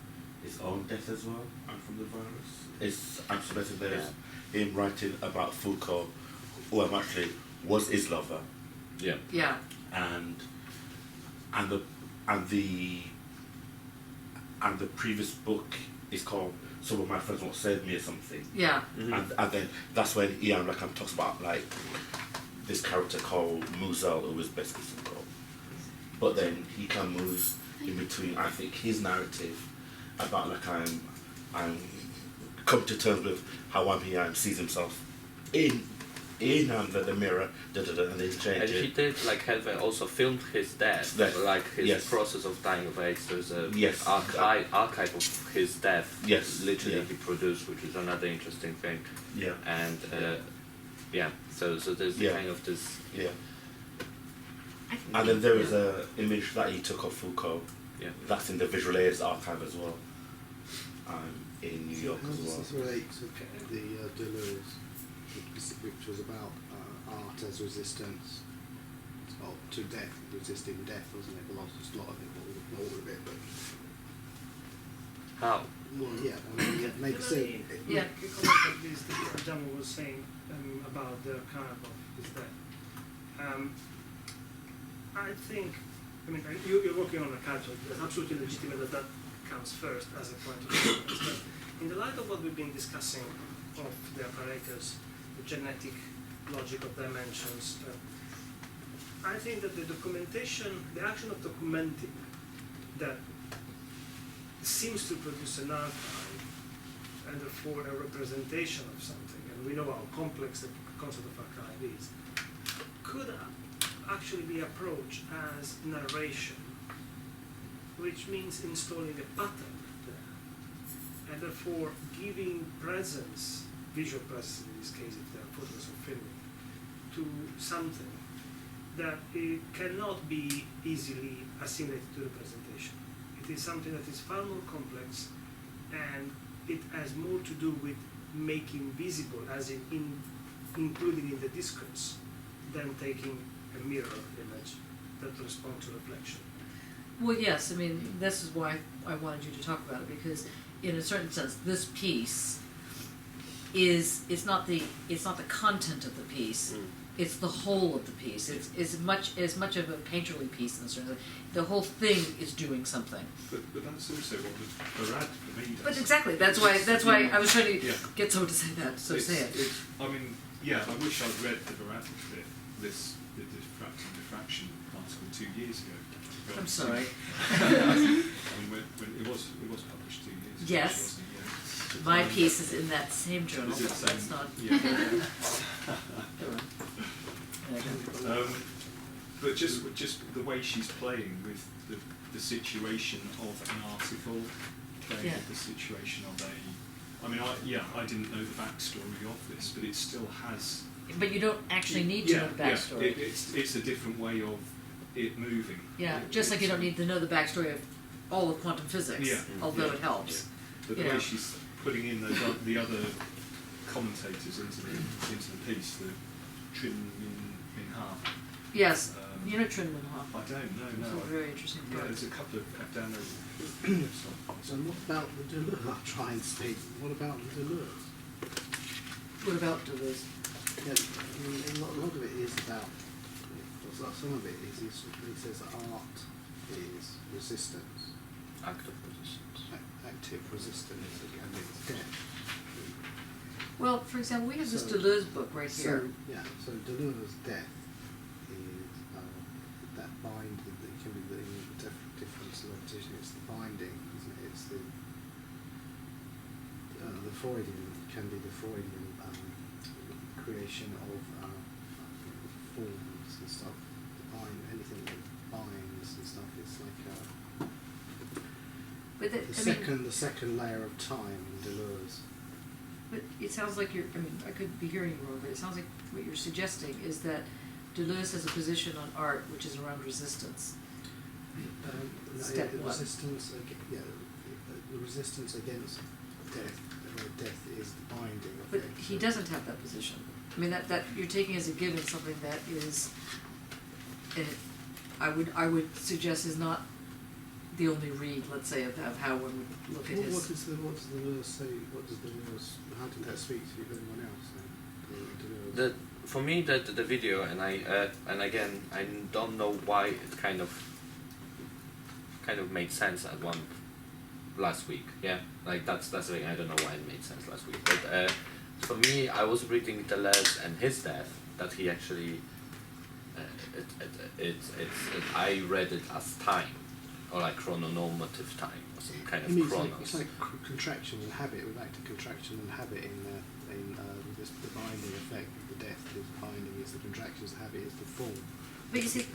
his own death as well, from the virus. I'm supposed there's him writing about Foucault, who actually was his lover. Yeah. Yeah. And the previous book is called Some of My Friends Won't Save Me or something. Yeah. Mm-hmm. And then that's when Ian Rackham talks about like this character called Muzel, who is basically Foucault. But then he can move in between, I think, his narrative about like I'm come to terms with how he sees himself in the mirror, and then he changed and he did, like Helve also filmed his death, like his process of dying of AIDS. There's a archive of his death, literally he produced, which is another interesting thing. Yeah. And so there's kind of this. Yeah. And then there is a image that he took of Foucault. Yeah. That's in the Visual Aids archive as well. In New York as well. How does this relate to the Deleuze, which was about art as resistance to death, resisting death, wasn't it? Well, just a lot of it, not all of it, but... How? Well, yeah, I mean, it makes sense. This that Jamal was saying about the archive of his death. I think, you're working on a culture. It's absolutely legitimate that comes first as a point of reference. But in the light of what we've been discussing of the apparatus, the genetic logic of dimensions, I think that the documentation, the action of documenting that seems to produce an archive and therefore a representation of something, and we know how complex the concept of archive is, could actually be approached as narration, which means installing a pattern there, and therefore giving presence, visual presence in this case if there are photos or filming, to something that it cannot be easily assimilated to representation. It is something that is far more complex, and it has more to do with making visible, as in including in the discourse, than taking a mirror image that responds to reflection. Well, yes, I mean, this is why I wanted you to talk about it, because in a certain sense, this piece it's not the content of the piece, it's the whole of the piece. It's as much of a painterly piece in a certain sense. The whole thing is doing something. But that's also what Barad for me does. But exactly, that's why I was trying to get someone to say that. So say it. I mean, yeah, I wish I'd read the Barad bit, the diffraction article 2 years ago. But I'm sorry. I mean, when it was published 2 years ago. Yes. Wasn't it? Yeah. My piece is in that same journal. Is it the same? It's not. Yeah. But just the way she's playing with the situation of an article, playing with the situation of a. I mean, I didn't know the backstory of this, but it still has. But you don't actually need to know the backstory. Yeah, it's a different way of it moving. Yeah, just like you don't need to know the backstory of all of quantum physics, although it helps. Yeah. But the way she's putting in the other commentators into the piece, the Trin Min Ha. Yes, you know Trin Min Ha. I don't know. It's a very interesting book. Yeah, there's a couple of down there. So what about the Deleuze? I'll try and speak. What about the Deleuze? What about Deleuze? Yeah, I mean, a lot of it is about. Some of it is he says that art is resistance. Active resistance. Active resistance, and it's death. Well, for example, we have this Deleuze book right here. So Deleuze's death is that binding that can be the difference of repetition. It's the binding, isn't it? It's the Freudian can be the Freudian creation of forms and stuff. Anything that binds and stuff. It's like the second layer of time in Deleuze. But it sounds like I mean, I could be hearing you wrong, but it sounds like what you're suggesting is that Deleuze has a position on art which is around resistance. Step one. Resistance, the resistance against death. Death is the binding. But he doesn't have that position. I mean, that you're taking as a given something that is, I would suggest is not the only read, let's say, of how one would look at his. What does the verse say? What does the verse? How did that speak to anyone else? For me, the video, and again, I don't know why it kind of made sense at one last week. Yeah, like that's the thing. I don't know why it made sense last week, but for me, I was reading Deleuze and his death that he actually. I read it as time, or like chrononormative time, or some kind of chronos. It's like contraction and habit. We're back to contraction and habit in the binding effect of the death. The binding is the contractions, the habit is the form. But you see,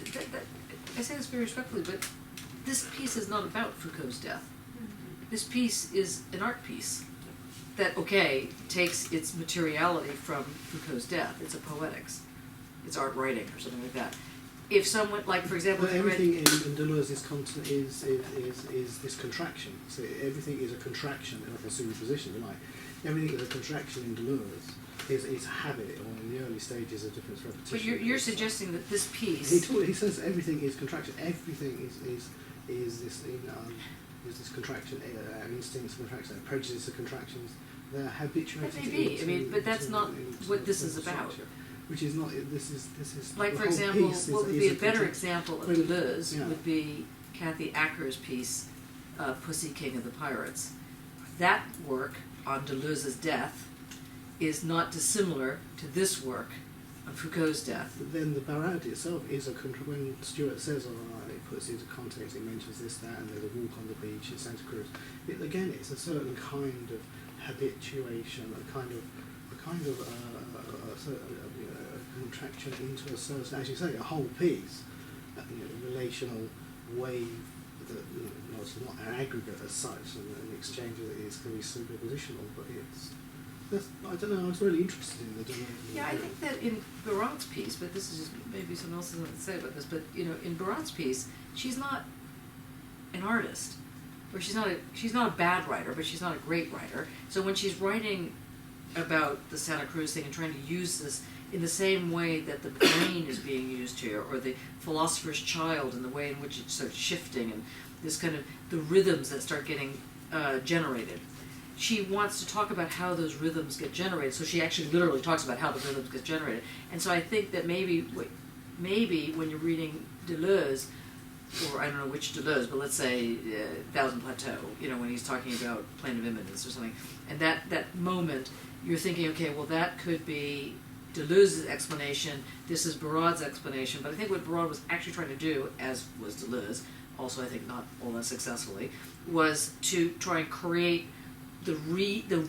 I say this very respectfully, but this piece is not about Foucault's death. This piece is an art piece that, takes its materiality from Foucault's death. It's a poetics. It's art writing or something like that. If someone, like for example, everything in Deleuze's content is this contraction. So everything is a contraction, like a superposition. Like everything is a contraction in Deleuze. Is habit, or in the early stages of difference repetition. But you're suggesting that this piece. He says everything is contraction. Everything is this contraction. Instincts contraction. Approaches to contractions. They're habituated. That may be. I mean, but that's not what this is about. Which is not. This is. Like for example, what would be a better example of Deleuze would be Kathy Acker's piece, "Pussy King of the Pirates." That work on Deleuze's death is not dissimilar to this work on Foucault's death. But then the Barad itself is when Stuart says, it puts into context, it mentions this, that, and there's a walk on the beach in Santa Cruz. It's a certain kind of habituation, a kind of contraction into a certain, as you say, a whole piece, relational wave that it's not an aggregate as such, and an exchange that is going to be superpositional, but I don't know, I was really interested in the Yeah, I think that in Barad's piece, but this is just maybe someone else has something to say about this, but in Barad's piece, she's not an artist, or she's not a bad writer, but she's not a great writer. So when she's writing about the Santa Cruz thing and trying to use this in the same way that the brain is being used here, or the philosopher's child, and the way in which it starts shifting, and this kind of the rhythms that start getting generated. She wants to talk about how those rhythms get generated, so she actually literally talks about how the rhythms get generated. And so I think that maybe when you're reading Deleuze, or I don't know which Deleuze, but let's say Thousand Plateau, when he's talking about plane of immanence or something, and that moment, you're thinking, okay, well that could be Deleuze's explanation, this is Barad's explanation, but I think what Barad was actually trying to do, as was Deleuze, also I think not all that successfully, was to try and create the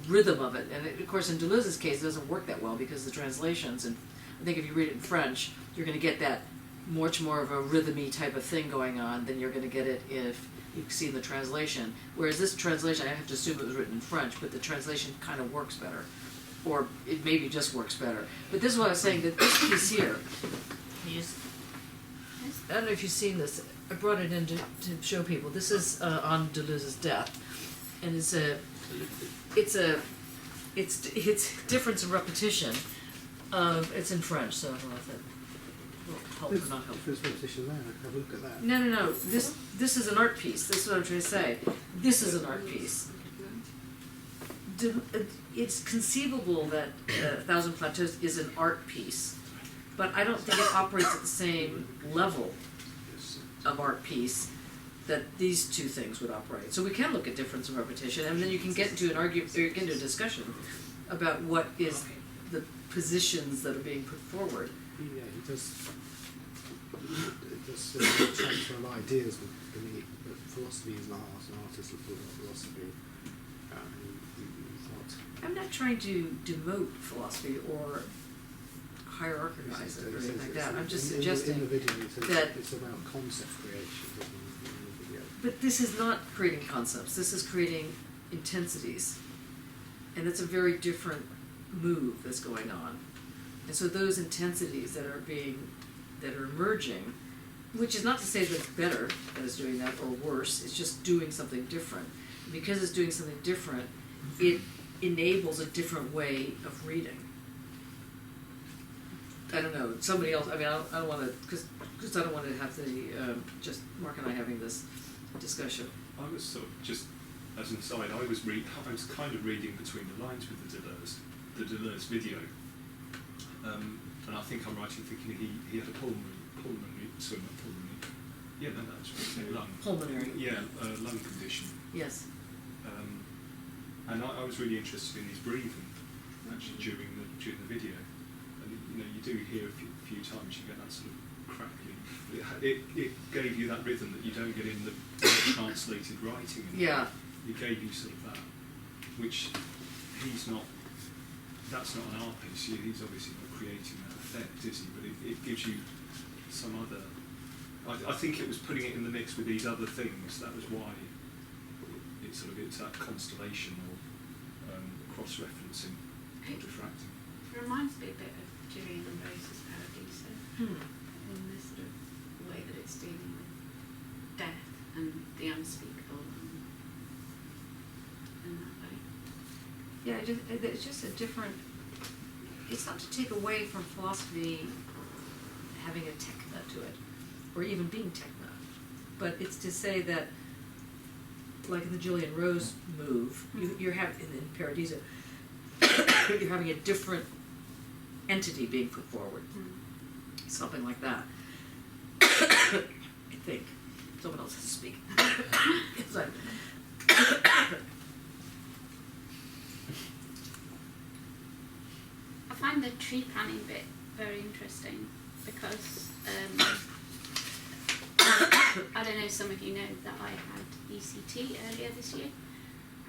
rhythm of it. And of course in Deleuze's case it doesn't work that well because the translations, and I think if you read it in French, you're going to get that much more of a rhythmy type of thing going on than you're going to get it if you see in the translation. Whereas this translation, I have to assume it was written in French, but the translation kind of works better. Or it maybe just works better. But this is what I was saying, that this piece here, I don't know if you've seen this, I brought it in to show people. This is on Deleuze's death. And it's difference and repetition. It's in French, so I don't know if that will help or not help. Difference and repetition there, I can have a look at that. No. This is an art piece. This is what I'm trying to say. This is an art piece. It's conceivable that Thousand Plateaus is an art piece, but I don't think it operates at the same level of art piece that these two things would operate. So we can look at difference and repetition, and then you can get into or get into a discussion about what is the positions that are being put forward. Yeah, it does transfer ideas with me, but philosophy is an art, and art is looking at philosophy. I'm not trying to demote philosophy or hierarchize it or anything like that. I'm just suggesting in the video that it's about concept creation, isn't it, in the video. But this is not creating concepts. This is creating intensities, and it's a very different move that's going on. And so those intensities that are emerging, which is not to say that it's better that it's doing that or worse. It's just doing something different. And because it's doing something different, it enables a different way of reading. I don't know, somebody else, I mean, I don't want to, because I don't want to have the, just Mark and I having this discussion. I was sort of just, as an aside, I was kind of reading between the lines with the Deleuze video. And I think I'm right in thinking he had a pulmonary, yeah, no, that's right, lung. Pulmonary. Yeah, lung condition. Yes. And I was really interested in his breathing, actually, during the video. And you do hear a few times you get that sort of crackling. It gave you that rhythm that you don't get in the translated writing. Yeah. It gave you sort of that, which that's not an art piece. He's obviously not creating that effect, is he? But it gives you some other. I think it was putting it in the mix with these other things. That was why it's that constellation or cross-referencing or diffracting. It reminds me a bit of Gillian and Rose's Paradiso in this sort of way that it's dealing with death and the unspeakable in that way. Yeah, it's just a different. It's not to take away from philosophy having a techna to it, or even being techna, but it's to say that, like in the Gillian Rose move, you're having in Paradiso, you're having a different entity being put forward, something like that. I think someone else has to speak. It's like. I find the tree planning bit very interesting because I don't know, some of you know that I had ECT earlier this year,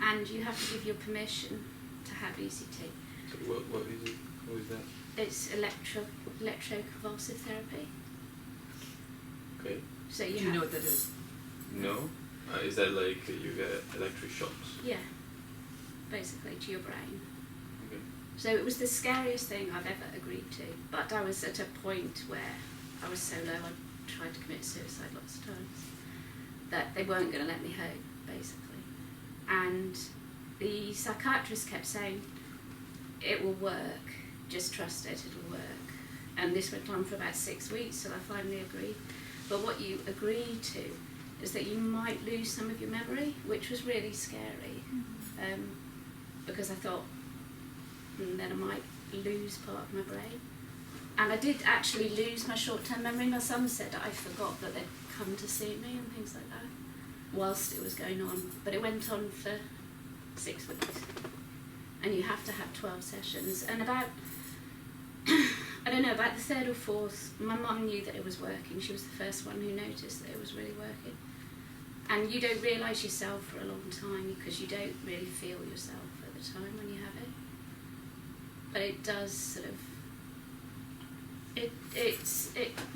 and you have to give your permission to have ECT. So what is it? What is that? It's electroconvulsive therapy. Okay. So Do you know what that is? No? Is that like you get electric shocks? Yeah, basically to your brain. Okay. So it was the scariest thing I've ever agreed to, but I was at a point where I was so low I tried to commit suicide lots of times that they weren't going to let me home, basically. And the psychiatrist kept saying, it will work, just trust it, it'll work. And this went on for about 6 weeks till I finally agreed. But what you agree to is that you might lose some of your memory, which was really scary, because I thought then I might lose part of my brain. And I did actually lose my short-term memory. My son said I forgot that they'd come to see me and things like that whilst it was going on. But it went on for 6 weeks. And you have to have 12 sessions. And about, I don't know, about the third or fourth, my mum knew that it was working. She was the first one who noticed that it was really working. And you don't realise yourself for a long time because you don't really feel yourself at the time when you have it. But it does sort of, it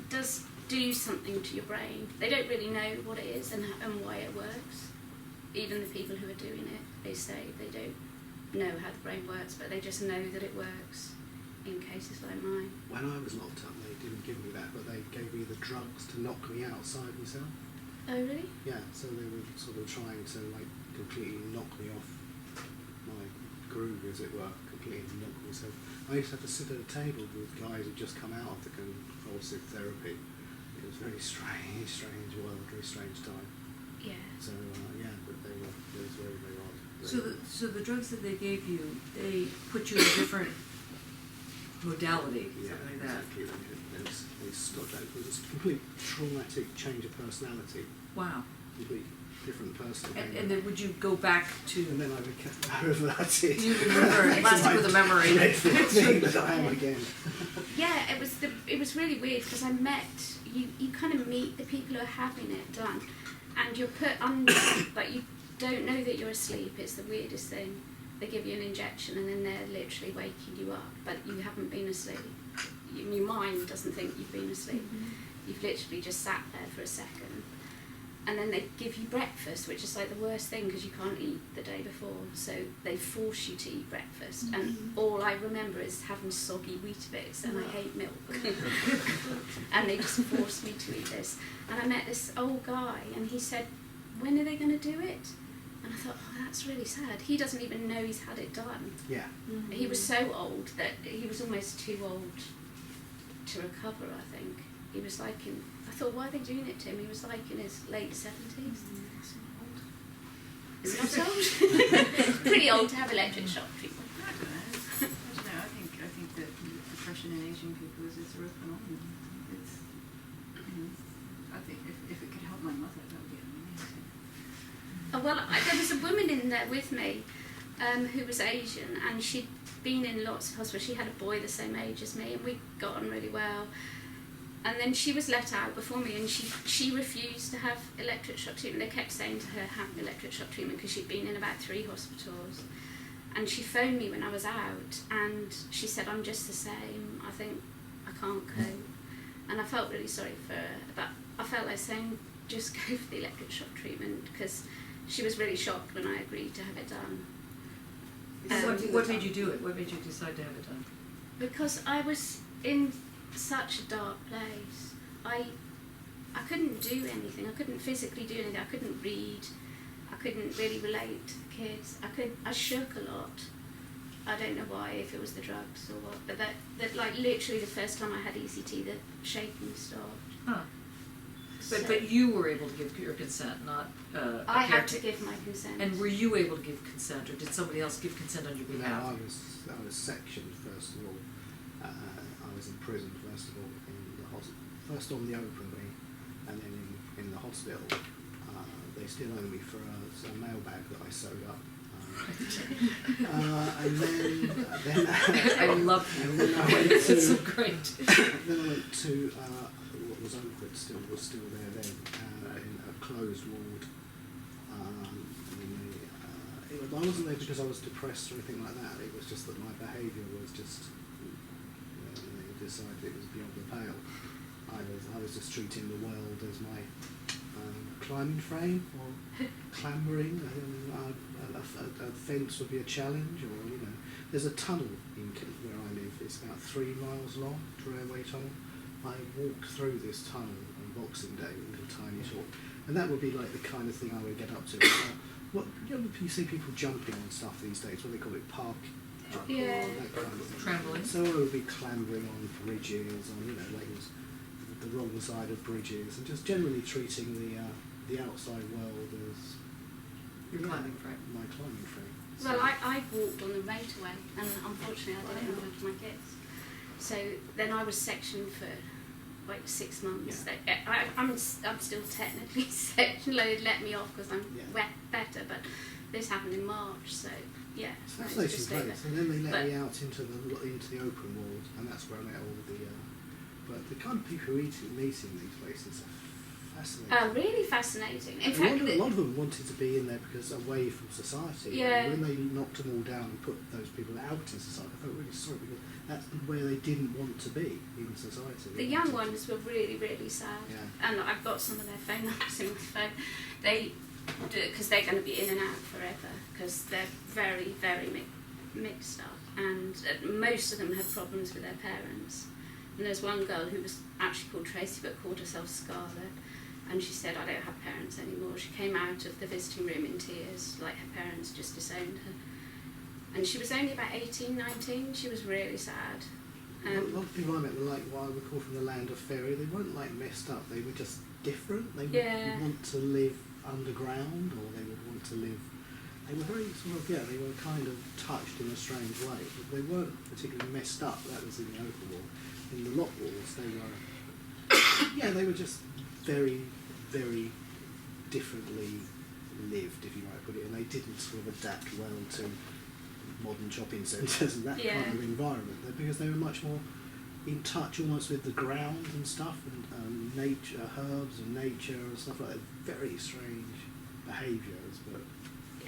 does do something to your brain. They don't really know what it is and why it works. Even the people who are doing it, they say they don't know how the brain works, but they just know that it works in cases like mine. When I was locked up, they didn't give me that, but they gave me the drugs to knock me outside myself. Oh, really? Yeah, so they were sort of trying to like completely knock me off my groove, as it were, completely knock myself. I used to have to sit at a table with guys who'd just come out of the convulsive therapy. It was a very strange world, very strange time. Yeah. So, yeah, but it was very, very odd. So the drugs that they gave you, they put you in a different modality, Yeah, something like that. exactly. They stopped that. It was a complete traumatic change of personality. Wow. Complete different person. And then would you go back to... And then I reverted. You remember, it lasted with a memory. Dreadful thing that I am again. Yeah, it was really weird because I met, you kind of meet the people who are having it done and you're put under, but you don't know that you're asleep. It's the weirdest thing. They give you an injection and then they're literally waking you up, but you haven't been asleep. Your mind doesn't think you've been asleep. Mm-hmm. You've literally just sat there for a second. And then they give you breakfast, which is like the worst thing because you can't eat the day before. So they force you to eat breakfast. Mm-hmm. And all I remember is having soggy Weetabix, and I hate milk. And they just forced me to eat this. And I met this old guy, and he said, "When are they going to do it?" And I thought, oh, that's really sad. He doesn't even know he's had it done. Yeah. Mm-hmm. He was so old that he was almost too old to recover, I think. He was like in, I thought, why are they doing it to him? He was like in his late 70s. It's not old. Pretty old to have electric shock treatment. I don't know. I think that depression in Asian people is a real phenomenon. It's, I think if it could help my mother, that would be amazing. Oh, well, there was a woman in there with me who was Asian, and she'd been in lots of hospitals. She had a boy the same age as me, and we got on really well. And then she was let out before me, and she refused to have electric shock treatment. They kept saying to her, have electric shock treatment, because she'd been in about 3 hospitals. And she phoned me when I was out, and she said, I'm just the same. I think I can't cope. And I felt really sorry for her, but I felt like saying, just go for the electric shock treatment, because she was really shocked when I agreed to have it done. What made you do it? What made you decide to have it done? Because I was in such a dark place. I couldn't do anything. I couldn't physically do anything. I couldn't read. I couldn't really relate to the kids. I shook a lot. I don't know why, if it was the drugs or what, but that like literally the first time I had ECT, the shaking stopped. Huh. But you were able to give your consent, not I had to give my consent. And were you able to give consent, or did somebody else give consent on your behalf? No, I was sectioned first of all. I was imprisoned first of all in the hospital. First on the open wing, and then in the hospital. They still owe me for a mailbag that I sewed up. And then I love you. And then I went to, it's so great. Then I went to what was open, was still there then, in a closed ward. I wasn't there because I was depressed or anything like that. It was just that my behaviour was just, they decided it was beyond the pale. I was just treating the world as my climbing frame, or clambering. A fence would be a challenge, or there's a tunnel in where I live. It's about 3 miles long, railway tunnel. I walked through this tunnel on Boxing Day with a tiny talk, and that would be like the kind of thing I would get up to. You see people jumping on stuff these days. What they call it, Yeah. that kind of thing. Trembling. So it would be clambering on bridges, on like it was the wrong side of bridges, and just generally treating the outside world as Your climbing frame. my climbing frame. Well, I walked on the motorway, and unfortunately I did it in front of my kids. So then I was sectioned for like 6 months. Yeah. I'm still technically sectioned. They let me off because I'm better, but this happened in March, so yeah. It's no, it's fascinating just place, over. and then they let But- me out into the open world, and that's where I met all the. But the kind of people who meet in these places are fascinating. Really fascinating. In A fact, lot of them wanted to be in there because away from society. Yeah. And when they knocked them all down and put those people out in society, I felt really sorry because that's where they didn't want to be in society. the young ones were really, really sad. Yeah. And I've got some of their phone numbers in my phone. They, because they're going to be in and out forever, because they're very, very mixed up. And most of them have problems with their parents. And there's one girl who was actually called Tracy but called herself Scarlett. And she said, I don't have parents anymore. She came out of the visiting room in tears, like her parents just disowned her. And she was only about 18, 19. She was really sad. A lot of people I met were like what I would call from the land of fairy. They weren't like messed up. They were just different. They would want to live underground, or they would want to live. They were very sort of they were kind of touched in a strange way. But they weren't particularly messed up. That was in the open wall. In the lock walls, they were. They were just very, very differently lived, if you might put it, and they didn't sort of adapt well to modern shopping centres and that kind of environment, because they were much more in touch almost with the ground and stuff, and nature, herbs and nature and stuff like that. Very strange behaviours, but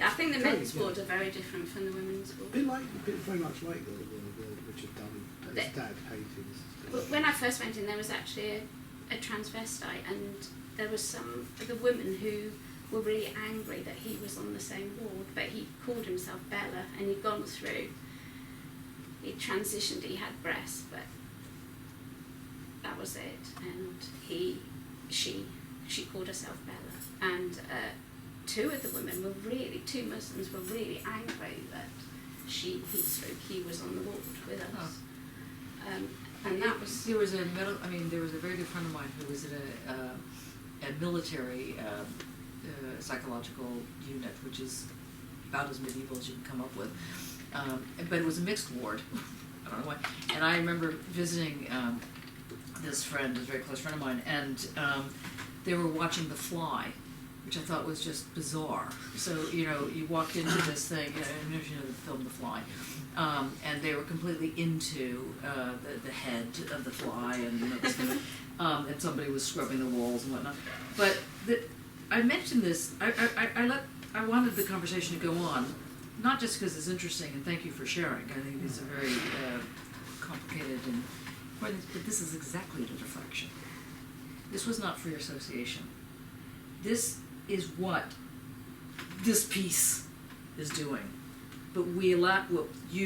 I think the men's ward are very different from the women's ward. Very much like the Richard Dunn, his dad paintings. When I first went in, there was actually a transvestite, and there was some of the women who were really angry that he was on the same ward, but he called himself Bella, and he'd gone through, he transitioned, he had breasts, but that was it, and she called herself Bella, and two Muslims were really angry that he was on the ward with us. And that was... There was a very good friend of mine who was in a military psychological unit, which is about as medieval as you can come up with. But it was a mixed ward. I don't know why. And I remember visiting this friend, a very close friend of mine, and they were watching The Fly, which I thought was just bizarre. So, you walked into this thing, I don't know if you know the film The Fly, and they were completely into the head of the fly, and this kind of, and somebody was scrubbing the walls and whatnot. But I mentioned this. I wanted the conversation to go on, not just because it's interesting, and thank you for sharing. I think these are very complicated and important, but this is exactly the diffraction. This was not free association. This is what this piece is doing. But we allow what you